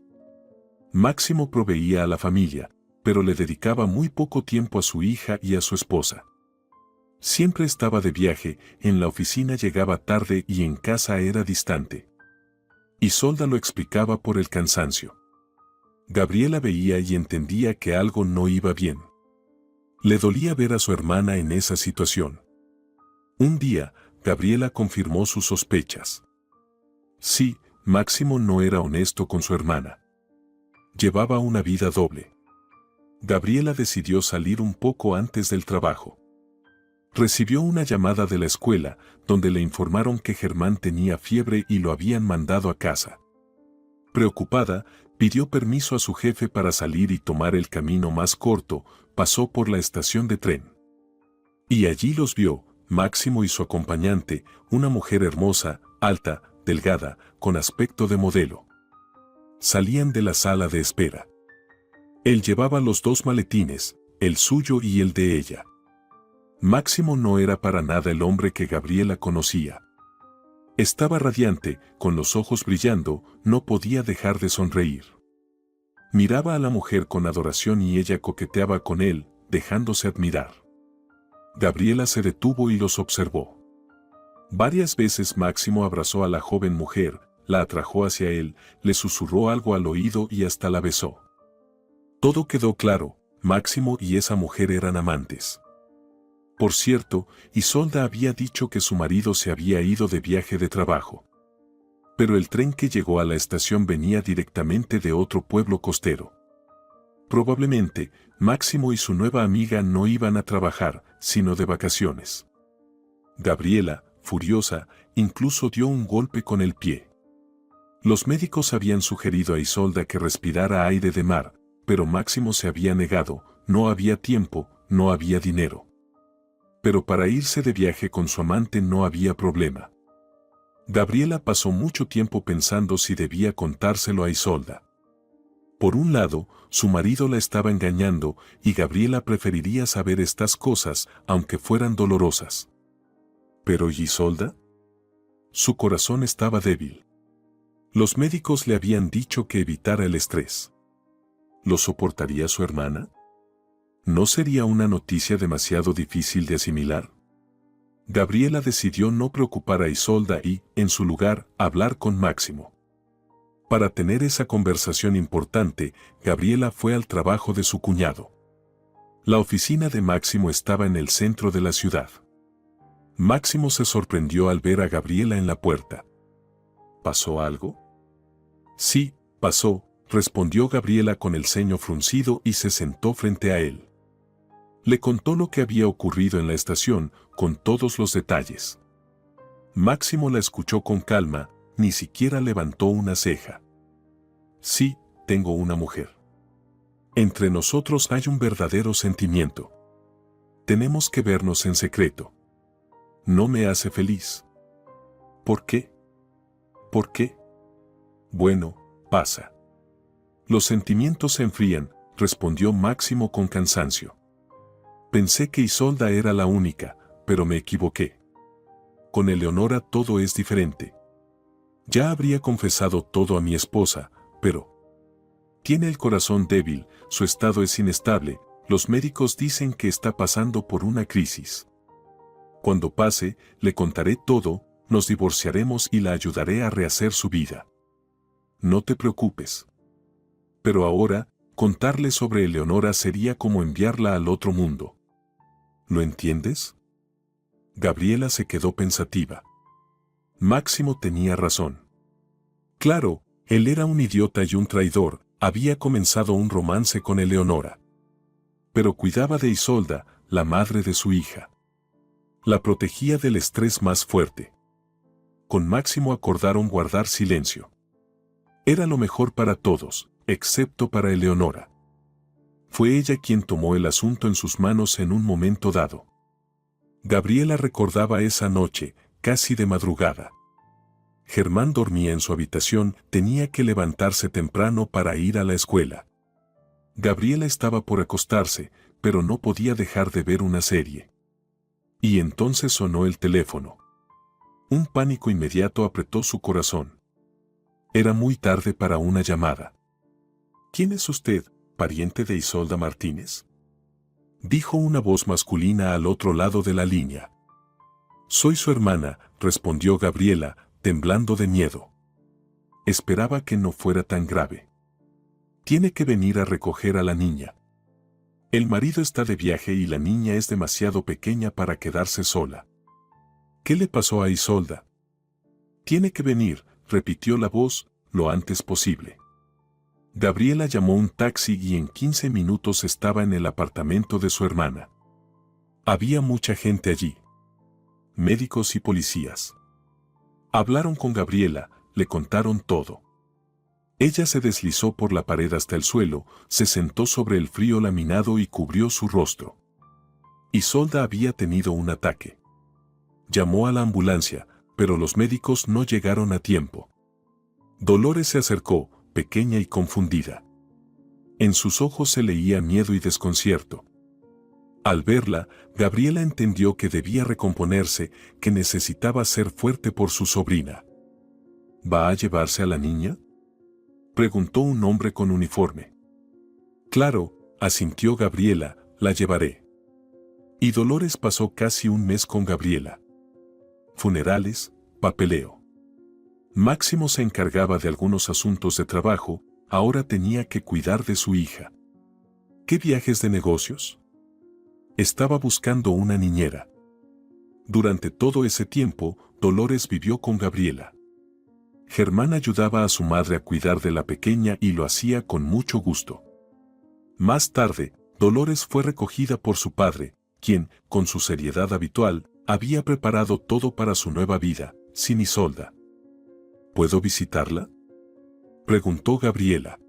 Máximo proveía a la familia, pero le dedicaba muy poco tiempo a su hija y a su esposa. Siempre estaba de viaje, en la oficina llegaba tarde y en casa era distante. Isolda lo explicaba por el cansancio. Gabriela veía y entendía que algo no iba bien. Le dolía ver a su hermana en esa situación. Un día, Gabriela confirmó sus sospechas. Sí, Máximo no era honesto con su hermana. Llevaba una vida doble. Gabriela decidió salir un poco antes del trabajo. Recibió una llamada de la escuela, donde le informaron que Germán tenía fiebre y lo habían mandado a casa. Preocupada, pidió permiso a su jefe para salir y tomar el camino más corto, pasó por la estación de tren. Y allí los vio, Máximo y su acompañante, una mujer hermosa, alta, delgada, con aspecto de modelo. Salían de la sala de espera. Él llevaba los dos maletines, el suyo y el de ella. Máximo no era para nada el hombre que Gabriela conocía. Estaba radiante, con los ojos brillando, no podía dejar de sonreír. Miraba a la mujer con adoración y ella coqueteaba con él, dejándose admirar. Gabriela se detuvo y los observó. Varias veces Máximo abrazó a la joven mujer, la atrajo hacia él, le susurró algo al oído y hasta la besó. Todo quedó claro, Máximo y esa mujer eran amantes. Por cierto, Isolda había dicho que su marido se había ido de viaje de trabajo. Pero el tren que llegó a la estación venía directamente de otro pueblo costero. Probablemente, Máximo y su nueva amiga no iban a trabajar, sino de vacaciones. Gabriela, furiosa, incluso dio un golpe con el pie. Los médicos habían sugerido a Isolda que respirara aire de mar, pero Máximo se había negado, no había tiempo, no había dinero. Pero para irse de viaje con su amante no había problema. Gabriela pasó mucho tiempo pensando si debía contárselo a Isolda. Por un lado, su marido la estaba engañando y Gabriela preferiría saber estas cosas, aunque fueran dolorosas. ¿Pero ¿y Isolda? Su corazón estaba débil. Los médicos le habían dicho que evitara el estrés. ¿Lo soportaría su hermana? ¿No sería una noticia demasiado difícil de asimilar? Gabriela decidió no preocupar a Isolda y, en su lugar, hablar con Máximo. Para tener esa conversación importante, Gabriela fue al trabajo de su cuñado. La oficina de Máximo estaba en el centro de la ciudad. Máximo se sorprendió al ver a Gabriela en la puerta. ¿Pasó algo? Sí, pasó, respondió Gabriela con el ceño fruncido y se sentó frente a él. Le contó lo que había ocurrido en la estación, con todos los detalles. Máximo la escuchó con calma, ni siquiera levantó una ceja. Sí, tengo una mujer. Entre nosotros hay un verdadero sentimiento. Tenemos que vernos en secreto. No me hace feliz. ¿Por qué? ¿Por qué? Bueno, pasa. Los sentimientos se enfrían, respondió Máximo con cansancio. Pensé que Isolda era la única, pero me equivoqué. Con Eleonora todo es diferente. Ya habría confesado todo a mi esposa, pero... Tiene el corazón débil, su estado es inestable, los médicos dicen que está pasando por una crisis. Cuando pase, le contaré todo, nos divorciaremos y la ayudaré a rehacer su vida. No te preocupes. Pero ahora, contarle sobre Eleonora sería como enviarla al otro mundo. ¿Lo entiendes? Gabriela se quedó pensativa. Máximo tenía razón. Claro, él era un idiota y un traidor, había comenzado un romance con Eleonora. Pero cuidaba de Isolda, la madre de su hija. La protegía del estrés más fuerte. Con Máximo acordaron guardar silencio. Era lo mejor para todos, excepto para Eleonora. Fue ella quien tomó el asunto en sus manos en un momento dado. Gabriela recordaba esa noche, casi de madrugada. Germán dormía en su habitación, tenía que levantarse temprano para ir a la escuela. Gabriela estaba por acostarse, pero no podía dejar de ver una serie. Y entonces sonó el teléfono. Un pánico inmediato apretó su corazón. Era muy tarde para una llamada. ¿Quién es usted?, pariente de Isolda Martínez? Dijo una voz masculina al otro lado de la línea. Soy su hermana, respondió Gabriela, temblando de miedo. Esperaba que no fuera tan grave. Tiene que venir a recoger a la niña. El marido está de viaje y la niña es demasiado pequeña para quedarse sola. ¿Qué le pasó a Isolda? Tiene que venir, repitió la voz, lo antes posible. Gabriela llamó un taxi y en 15 minutos estaba en el apartamento de su hermana. Había mucha gente allí. Médicos y policías. Hablaron con Gabriela, le contaron todo. Ella se deslizó por la pared hasta el suelo, se sentó sobre el frío laminado y cubrió su rostro. Isolda había tenido un ataque. Llamó a la ambulancia, pero los médicos no llegaron a tiempo. Dolores se acercó, pequeña y confundida. En sus ojos se leía miedo y desconcierto. Al verla, Gabriela entendió que debía recomponerse, que necesitaba ser fuerte por su sobrina. ¿Va a llevarse a la niña?, preguntó un hombre con uniforme. Claro, asintió Gabriela, la llevaré. Y Dolores pasó casi un mes con Gabriela. Funerales, papeleo. Máximo se encargaba de algunos asuntos de trabajo, ahora tenía que cuidar de su hija. ¿Qué viajes de negocios? Estaba buscando una niñera. Durante todo ese tiempo, Dolores vivió con Gabriela. Germán ayudaba a su madre a cuidar de la pequeña y lo hacía con mucho gusto. Más tarde, Dolores fue recogida por su padre, quien, con su seriedad habitual, había preparado todo para su nueva vida, sin Isolda. ¿Puedo visitarla?, preguntó Gabriela.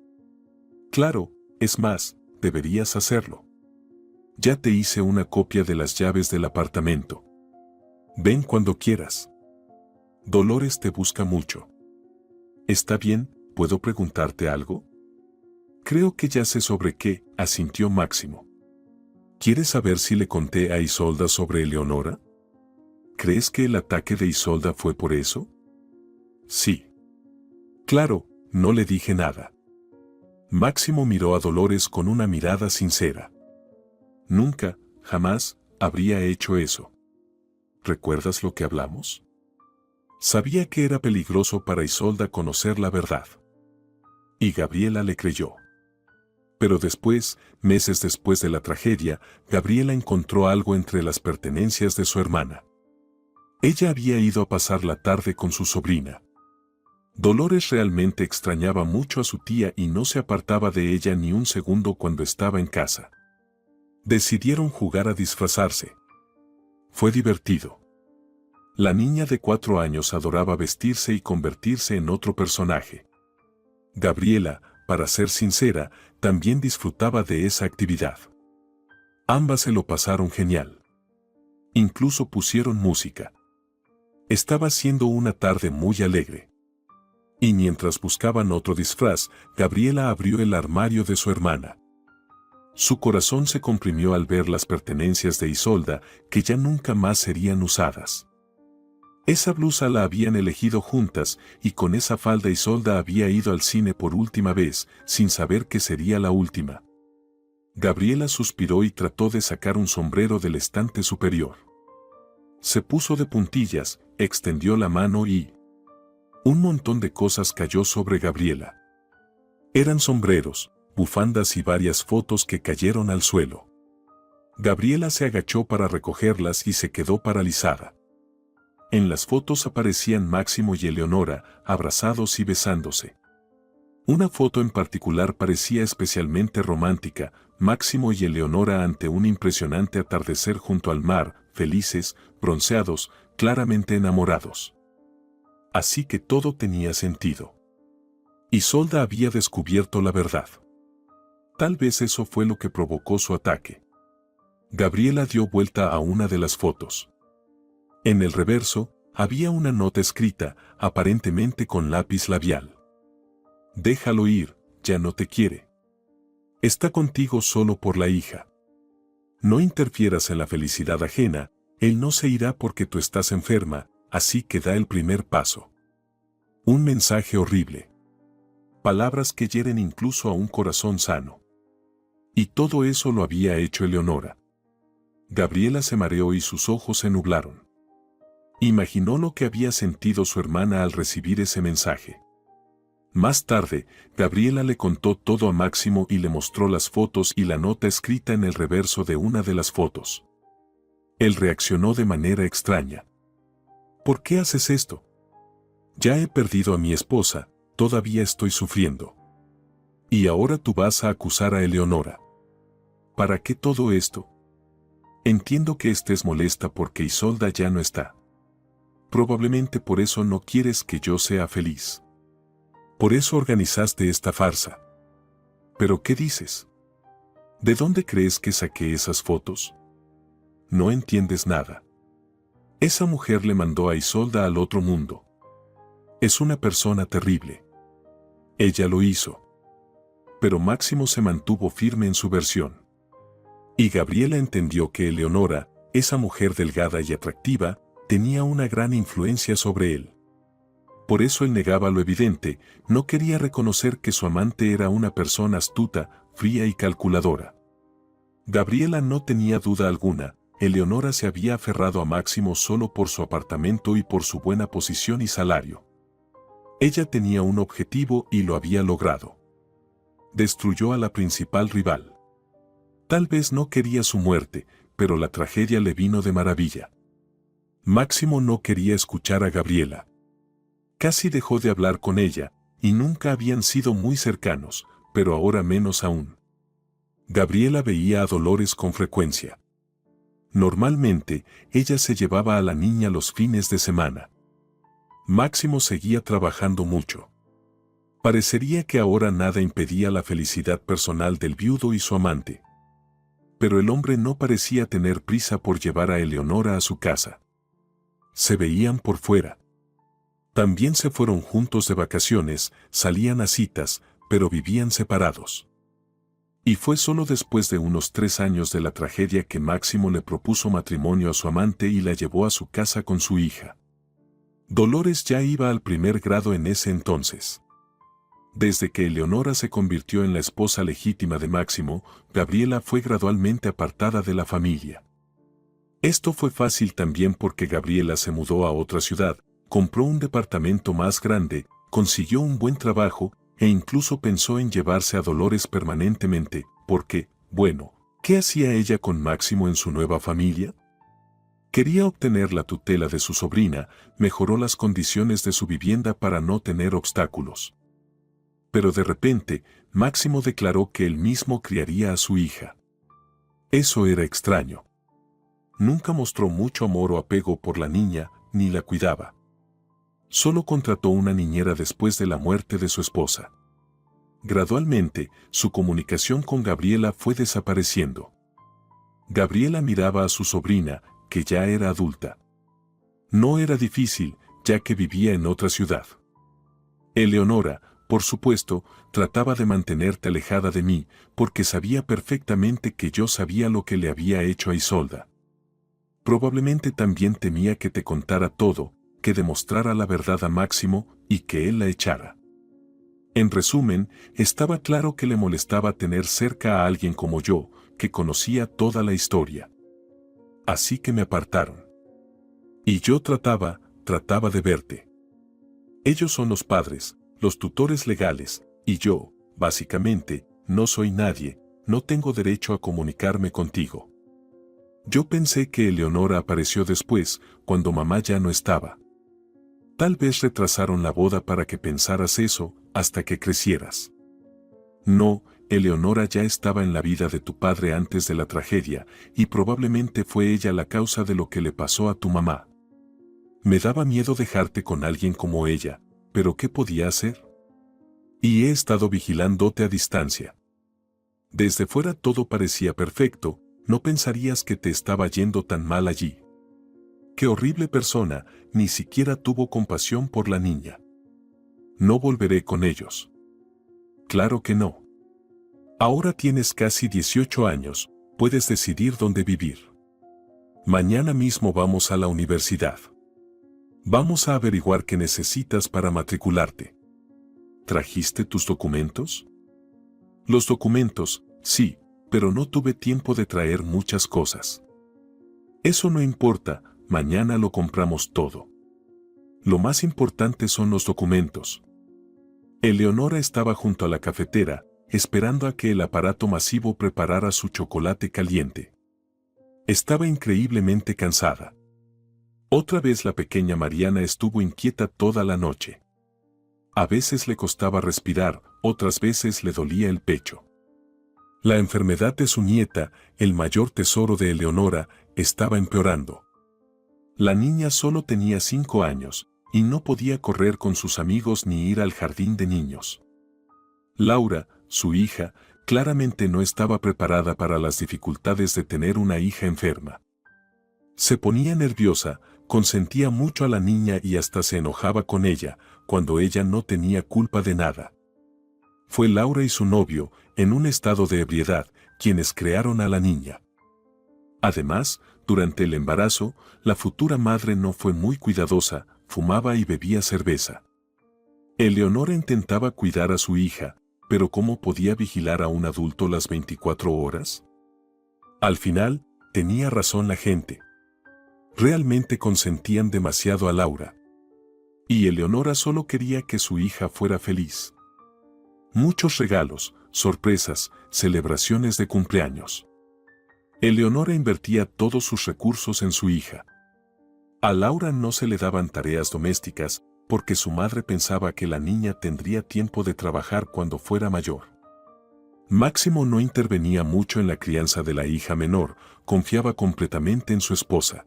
Claro, es más, deberías hacerlo. Ya te hice una copia de las llaves del apartamento. Ven cuando quieras. Dolores te busca mucho. ¿Está bien? ¿Puedo preguntarte algo? Creo que ya sé sobre qué, asintió Máximo. ¿Quieres saber si le conté a Isolda sobre Eleonora? ¿Crees que el ataque de Isolda fue por eso? Sí. Claro, no le dije nada. Máximo miró a Dolores con una mirada sincera. Nunca, jamás, habría hecho eso. ¿Recuerdas lo que hablamos? Sabía que era peligroso para Isolda conocer la verdad. Y Gabriela le creyó. Pero después, meses después de la tragedia, Gabriela encontró algo entre las pertenencias de su hermana. Ella había ido a pasar la tarde con su sobrina. Dolores realmente extrañaba mucho a su tía y no se apartaba de ella ni un segundo cuando estaba en casa. Decidieron jugar a disfrazarse. Fue divertido. La niña de 4 años adoraba vestirse y convertirse en otro personaje. Gabriela, para ser sincera, también disfrutaba de esa actividad. Ambas se lo pasaron genial. Incluso pusieron música. Estaba siendo una tarde muy alegre. Y mientras buscaban otro disfraz, Gabriela abrió el armario de su hermana. Su corazón se comprimió al ver las pertenencias de Isolda, que ya nunca más serían usadas. Esa blusa la habían elegido juntas, y con esa falda Isolda había ido al cine por última vez, sin saber que sería la última. Gabriela suspiró y trató de sacar un sombrero del estante superior. Se puso de puntillas, extendió la mano y... un montón de cosas cayó sobre Gabriela. Eran sombreros, bufandas y varias fotos que cayeron al suelo. Gabriela se agachó para recogerlas y se quedó paralizada. En las fotos aparecían Máximo y Eleonora, abrazados y besándose. Una foto en particular parecía especialmente romántica, Máximo y Eleonora ante un impresionante atardecer junto al mar, felices, bronceados, claramente enamorados. Así que todo tenía sentido. Isolda había descubierto la verdad. Tal vez eso fue lo que provocó su ataque. Gabriela dio vuelta a una de las fotos. En el reverso, había una nota escrita, aparentemente con lápiz labial. Déjalo ir, ya no te quiere. Está contigo solo por la hija. No interfieras en la felicidad ajena, él no se irá porque tú estás enferma, así que da el primer paso. Un mensaje horrible. Palabras que hieren incluso a un corazón sano. Y todo eso lo había hecho Eleonora. Gabriela se mareó y sus ojos se nublaron. Imaginó lo que había sentido su hermana al recibir ese mensaje. Más tarde, Gabriela le contó todo a Máximo y le mostró las fotos y la nota escrita en el reverso de una de las fotos. Él reaccionó de manera extraña. ¿Por qué haces esto? Ya he perdido a mi esposa, todavía estoy sufriendo. Y ahora tú vas a acusar a Eleonora. ¿Para qué todo esto? Entiendo que estés molesta porque Isolda ya no está. Probablemente por eso no quieres que yo sea feliz. Por eso organizaste esta farsa. ¿Pero qué dices? ¿De dónde crees que saqué esas fotos? No entiendes nada. Esa mujer le mandó a Isolda al otro mundo. Es una persona terrible. Ella lo hizo. Pero Máximo se mantuvo firme en su versión. Y Gabriela entendió que Eleonora, esa mujer delgada y atractiva, tenía una gran influencia sobre él. Por eso él negaba lo evidente, no quería reconocer que su amante era una persona astuta, fría y calculadora. Gabriela no tenía duda alguna, Eleonora se había aferrado a Máximo solo por su apartamento y por su buena posición y salario. Ella tenía un objetivo y lo había logrado. Destruyó a la principal rival. Tal vez no quería su muerte, pero la tragedia le vino de maravilla. Máximo no quería escuchar a Gabriela. Casi dejó de hablar con ella, y nunca habían sido muy cercanos, pero ahora menos aún. Gabriela veía a Dolores con frecuencia. Normalmente, ella se llevaba a la niña los fines de semana. Máximo seguía trabajando mucho. Parecería que ahora nada impedía la felicidad personal del viudo y su amante. Pero el hombre no parecía tener prisa por llevar a Eleonora a su casa. Se veían por fuera. También se fueron juntos de vacaciones, salían a citas, pero vivían separados. Y fue solo después de unos 3 años de la tragedia que Máximo le propuso matrimonio a su amante y la llevó a su casa con su hija. Dolores ya iba al primer grado en ese entonces. Desde que Eleonora se convirtió en la esposa legítima de Máximo, Gabriela fue gradualmente apartada de la familia. Esto fue fácil también porque Gabriela se mudó a otra ciudad, compró un departamento más grande, consiguió un buen trabajo e incluso pensó en llevarse a Dolores permanentemente, porque, bueno, ¿qué hacía ella con Máximo en su nueva familia? Quería obtener la tutela de su sobrina, mejoró las condiciones de su vivienda para no tener obstáculos. Pero de repente, Máximo declaró que él mismo criaría a su hija. Eso era extraño. Nunca mostró mucho amor o apego por la niña, ni la cuidaba. Solo contrató una niñera después de la muerte de su esposa. Gradualmente, su comunicación con Gabriela fue desapareciendo. Gabriela miraba a su sobrina, que ya era adulta. No era difícil, ya que vivía en otra ciudad. Eleonora, por supuesto, trataba de mantenerte alejada de mí, porque sabía perfectamente que yo sabía lo que le había hecho a Isolda. Probablemente también temía que te contara todo, que demostrara la verdad a Máximo y que él la echara. En resumen, estaba claro que le molestaba tener cerca a alguien como yo, que conocía toda la historia. Así que me apartaron. Y yo trataba de verte. Ellos son los padres, los tutores legales, y yo, básicamente, no soy nadie, no tengo derecho a comunicarme contigo. Yo pensé que Eleonora apareció después, cuando mamá ya no estaba. Tal vez retrasaron la boda para que pensaras eso, hasta que crecieras. No, Eleonora ya estaba en la vida de tu padre antes de la tragedia, y probablemente fue ella la causa de lo que le pasó a tu mamá. Me daba miedo dejarte con alguien como ella, pero ¿qué podía hacer? Y he estado vigilándote a distancia. Desde fuera todo parecía perfecto, no pensarías que te estaba yendo tan mal allí. Qué horrible persona, ni siquiera tuvo compasión por la niña. No volveré con ellos. Claro que no. Ahora tienes casi 18 años, puedes decidir dónde vivir. Mañana mismo vamos a la universidad. Vamos a averiguar qué necesitas para matricularte. ¿Trajiste tus documentos? Los documentos, sí, pero no tuve tiempo de traer muchas cosas. Eso no importa, mañana lo compramos todo. Lo más importante son los documentos. Eleonora estaba junto a la cafetera, esperando a que el aparato masivo preparara su chocolate caliente. Estaba increíblemente cansada. Otra vez la pequeña Mariana estuvo inquieta toda la noche. A veces le costaba respirar, otras veces le dolía el pecho. La enfermedad de su nieta, el mayor tesoro de Eleonora, estaba empeorando. La niña solo tenía 5 años, y no podía correr con sus amigos ni ir al jardín de niños. Laura, su hija, claramente no estaba preparada para las dificultades de tener una hija enferma. Se ponía nerviosa, consentía mucho a la niña y hasta se enojaba con ella, cuando ella no tenía culpa de nada. Fue Laura y su novio, en un estado de ebriedad, quienes crearon a la niña. Además, durante el embarazo, la futura madre no fue muy cuidadosa, fumaba y bebía cerveza. Eleonora intentaba cuidar a su hija, pero ¿cómo podía vigilar a un adulto las 24 horas? Al final, tenía razón la gente. Realmente consentían demasiado a Laura. Y Eleonora solo quería que su hija fuera feliz. Muchos regalos, sorpresas, celebraciones de cumpleaños. Eleonora invertía todos sus recursos en su hija. A Laura no se le daban tareas domésticas, porque su madre pensaba que la niña tendría tiempo de trabajar cuando fuera mayor. Máximo no intervenía mucho en la crianza de la hija menor, confiaba completamente en su esposa.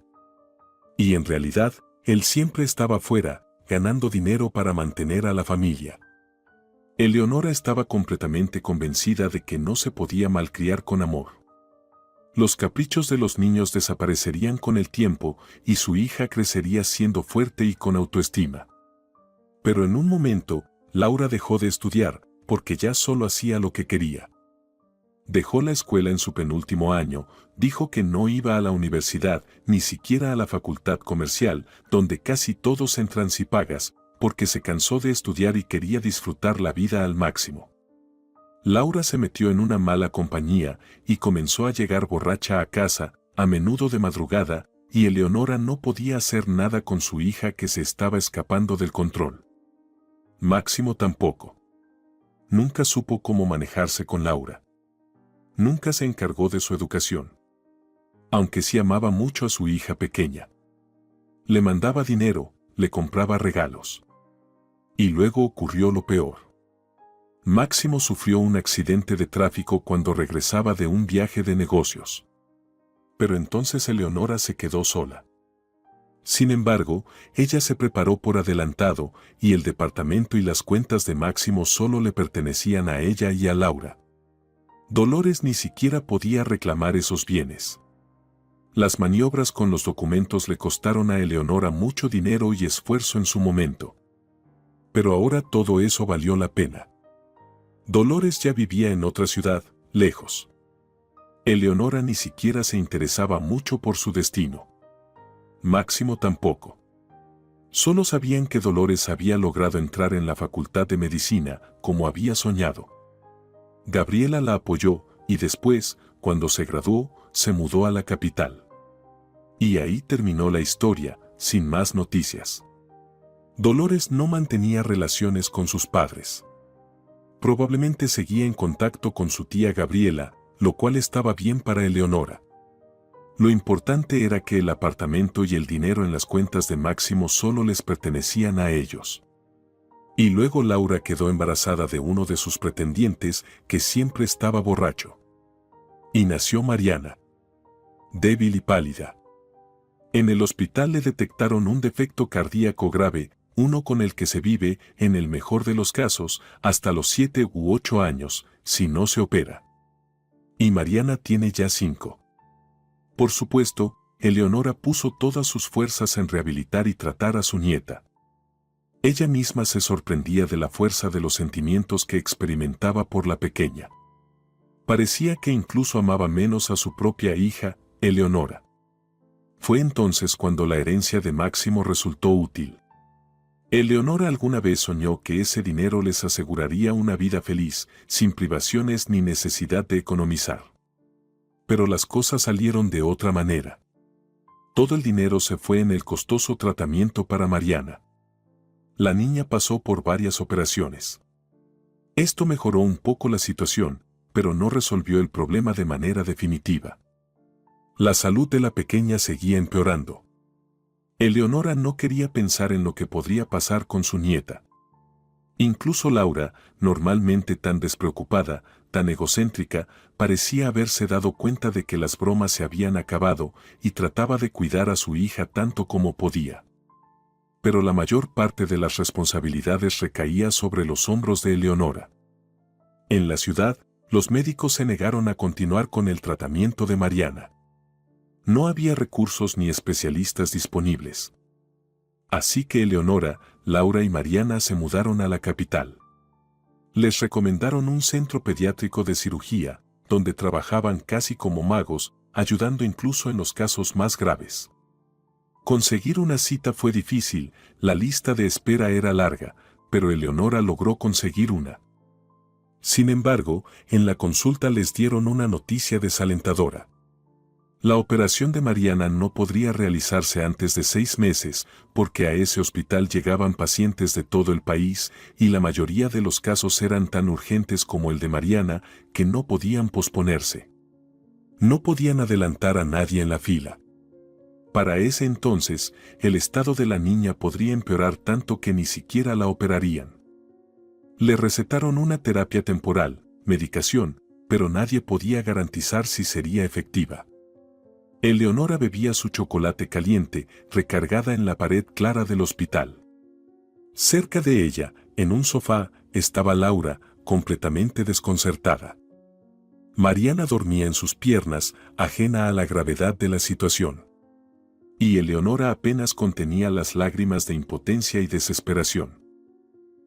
Y en realidad, él siempre estaba fuera, ganando dinero para mantener a la familia. Eleonora estaba completamente convencida de que no se podía malcriar con amor. Los caprichos de los niños desaparecerían con el tiempo y su hija crecería siendo fuerte y con autoestima. Pero en un momento, Laura dejó de estudiar, porque ya solo hacía lo que quería. Dejó la escuela en su penúltimo año, dijo que no iba a la universidad, ni siquiera a la facultad comercial, donde casi todos entran si pagas, porque se cansó de estudiar y quería disfrutar la vida al máximo. Laura se metió en una mala compañía y comenzó a llegar borracha a casa, a menudo de madrugada, y Eleonora no podía hacer nada con su hija que se estaba escapando del control. Máximo tampoco. Nunca supo cómo manejarse con Laura. Nunca se encargó de su educación. Aunque sí amaba mucho a su hija pequeña. Le mandaba dinero, le compraba regalos. Y luego ocurrió lo peor. Máximo sufrió un accidente de tráfico cuando regresaba de un viaje de negocios. Pero entonces Eleonora se quedó sola. Sin embargo, ella se preparó por adelantado y el departamento y las cuentas de Máximo solo le pertenecían a ella y a Laura. Dolores ni siquiera podía reclamar esos bienes. Las maniobras con los documentos le costaron a Eleonora mucho dinero y esfuerzo en su momento. Pero ahora todo eso valió la pena. Dolores ya vivía en otra ciudad, lejos. Eleonora ni siquiera se interesaba mucho por su destino. Máximo tampoco. Solo sabían que Dolores había logrado entrar en la facultad de medicina, como había soñado. Gabriela la apoyó, y después, cuando se graduó, se mudó a la capital. Y ahí terminó la historia, sin más noticias. Dolores no mantenía relaciones con sus padres. Probablemente seguía en contacto con su tía Gabriela, lo cual estaba bien para Eleonora. Lo importante era que el apartamento y el dinero en las cuentas de Máximo solo les pertenecían a ellos. Y luego Laura quedó embarazada de uno de sus pretendientes, que siempre estaba borracho. Y nació Mariana. Débil y pálida. En el hospital le detectaron un defecto cardíaco grave, uno con el que se vive, en el mejor de los casos, hasta los 7 u 8 años, si no se opera. Y Mariana tiene ya 5. Por supuesto, Eleonora puso todas sus fuerzas en rehabilitar y tratar a su nieta. Ella misma se sorprendía de la fuerza de los sentimientos que experimentaba por la pequeña. Parecía que incluso amaba menos a su propia hija, Eleonora. Fue entonces cuando la herencia de Máximo resultó útil. Eleonora alguna vez soñó que ese dinero les aseguraría una vida feliz, sin privaciones ni necesidad de economizar. Pero las cosas salieron de otra manera. Todo el dinero se fue en el costoso tratamiento para Mariana. La niña pasó por varias operaciones. Esto mejoró un poco la situación, pero no resolvió el problema de manera definitiva. La salud de la pequeña seguía empeorando. Eleonora no quería pensar en lo que podría pasar con su nieta. Incluso Laura, normalmente tan despreocupada, tan egocéntrica, parecía haberse dado cuenta de que las bromas se habían acabado y trataba de cuidar a su hija tanto como podía. Pero la mayor parte de las responsabilidades recaía sobre los hombros de Eleonora. En la ciudad, los médicos se negaron a continuar con el tratamiento de Mariana. No había recursos ni especialistas disponibles. Así que Eleonora, Laura y Mariana se mudaron a la capital. Les recomendaron un centro pediátrico de cirugía, donde trabajaban casi como magos, ayudando incluso en los casos más graves. Conseguir una cita fue difícil, la lista de espera era larga, pero Eleonora logró conseguir una. Sin embargo, en la consulta les dieron una noticia desalentadora. La operación de Mariana no podría realizarse antes de 6 meses, porque a ese hospital llegaban pacientes de todo el país y la mayoría de los casos eran tan urgentes como el de Mariana que no podían posponerse. No podían adelantar a nadie en la fila. Para ese entonces, el estado de la niña podría empeorar tanto que ni siquiera la operarían. Le recetaron una terapia temporal, medicación, pero nadie podía garantizar si sería efectiva. Eleonora bebía su chocolate caliente, recargada en la pared clara del hospital. Cerca de ella, en un sofá, estaba Laura, completamente desconcertada. Mariana dormía en sus piernas, ajena a la gravedad de la situación. Y Eleonora apenas contenía las lágrimas de impotencia y desesperación.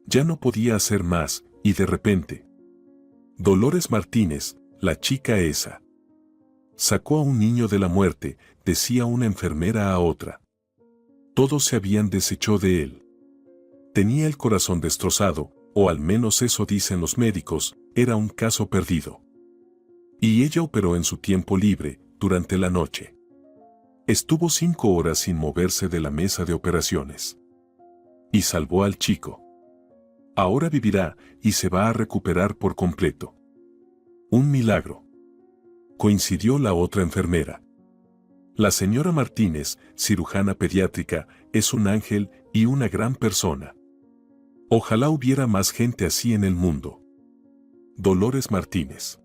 Ya no podía hacer más, y de repente, Dolores Martínez, la chica esa, sacó a un niño de la muerte, decía una enfermera a otra. Todos se habían deshecho de él. Tenía el corazón destrozado, o al menos eso dicen los médicos, era un caso perdido. Y ella operó en su tiempo libre, durante la noche. Estuvo 5 horas sin moverse de la mesa de operaciones. Y salvó al chico. Ahora vivirá, y se va a recuperar por completo. Un milagro. Coincidió la otra enfermera. La señora Martínez, cirujana pediátrica, es un ángel y una gran persona. Ojalá hubiera más gente así en el mundo. Dolores Martínez.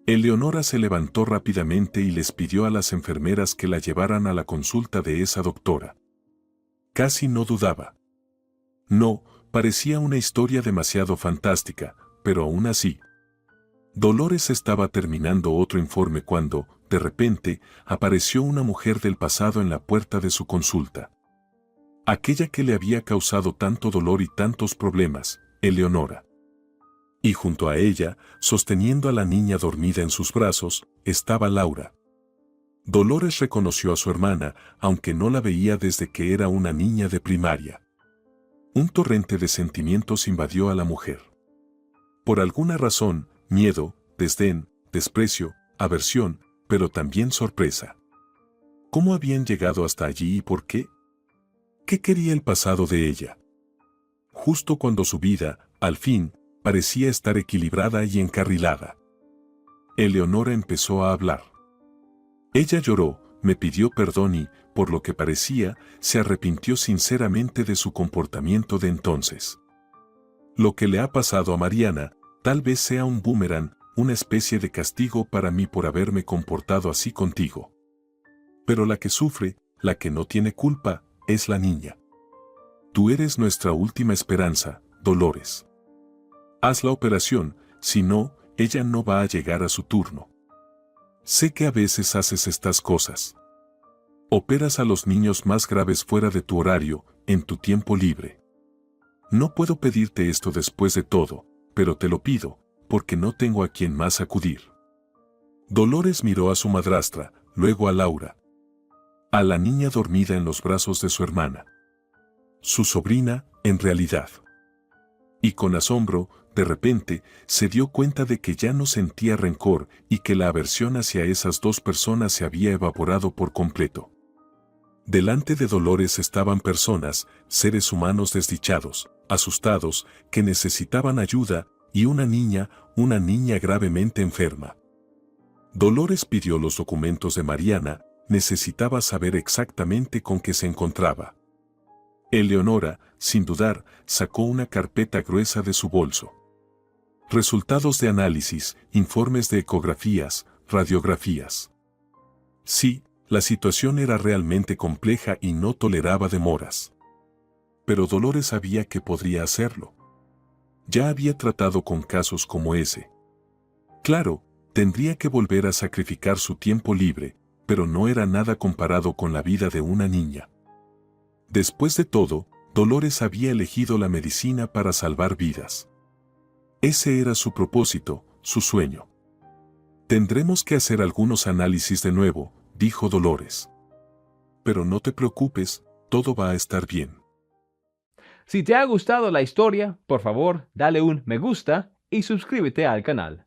Eleonora se levantó rápidamente y les pidió a las enfermeras que la llevaran a la consulta de esa doctora. Casi no dudaba. No, parecía una historia demasiado fantástica, pero aún así. Dolores estaba terminando otro informe cuando, de repente, apareció una mujer del pasado en la puerta de su consulta. Aquella que le había causado tanto dolor y tantos problemas, Eleonora. Y junto a ella, sosteniendo a la niña dormida en sus brazos, estaba Laura. Dolores reconoció a su hermana, aunque no la veía desde que era una niña de primaria. Un torrente de sentimientos invadió a la mujer. Por alguna razón, miedo, desdén, desprecio, aversión, pero también sorpresa. ¿Cómo habían llegado hasta allí y por qué? ¿Qué quería el pasado de ella? Justo cuando su vida, al fin, parecía estar equilibrada y encarrilada. Eleonora empezó a hablar. Ella lloró, me pidió perdón y, por lo que parecía, se arrepintió sinceramente de su comportamiento de entonces. Lo que le ha pasado a Mariana, tal vez sea un boomerang, una especie de castigo para mí por haberme comportado así contigo. Pero la que sufre, la que no tiene culpa, es la niña. Tú eres nuestra última esperanza, Dolores. Haz la operación, si no, ella no va a llegar a su turno. Sé que a veces haces estas cosas. Operas a los niños más graves fuera de tu horario, en tu tiempo libre. No puedo pedirte esto después de todo, pero te lo pido, porque no tengo a quien más acudir. Dolores miró a su madrastra, luego a Laura. A la niña dormida en los brazos de su hermana. Su sobrina, en realidad. Y con asombro, de repente, se dio cuenta de que ya no sentía rencor y que la aversión hacia esas dos personas se había evaporado por completo. Delante de Dolores estaban personas, seres humanos desdichados, asustados, que necesitaban ayuda, y una niña gravemente enferma. Dolores pidió los documentos de Mariana, necesitaba saber exactamente con qué se encontraba. Eleonora, sin dudar, sacó una carpeta gruesa de su bolso. Resultados de análisis, informes de ecografías, radiografías. Sí, la situación era realmente compleja y no toleraba demoras. Pero Dolores sabía que podría hacerlo. Ya había tratado con casos como ese. Claro, tendría que volver a sacrificar su tiempo libre, pero no era nada comparado con la vida de una niña. Después de todo, Dolores había elegido la medicina para salvar vidas. Ese era su propósito, su sueño. Tendremos que hacer algunos análisis de nuevo, dijo Dolores. Pero no te preocupes, todo va a estar bien. Si te ha gustado la historia, por favor, dale un me gusta y suscríbete al canal.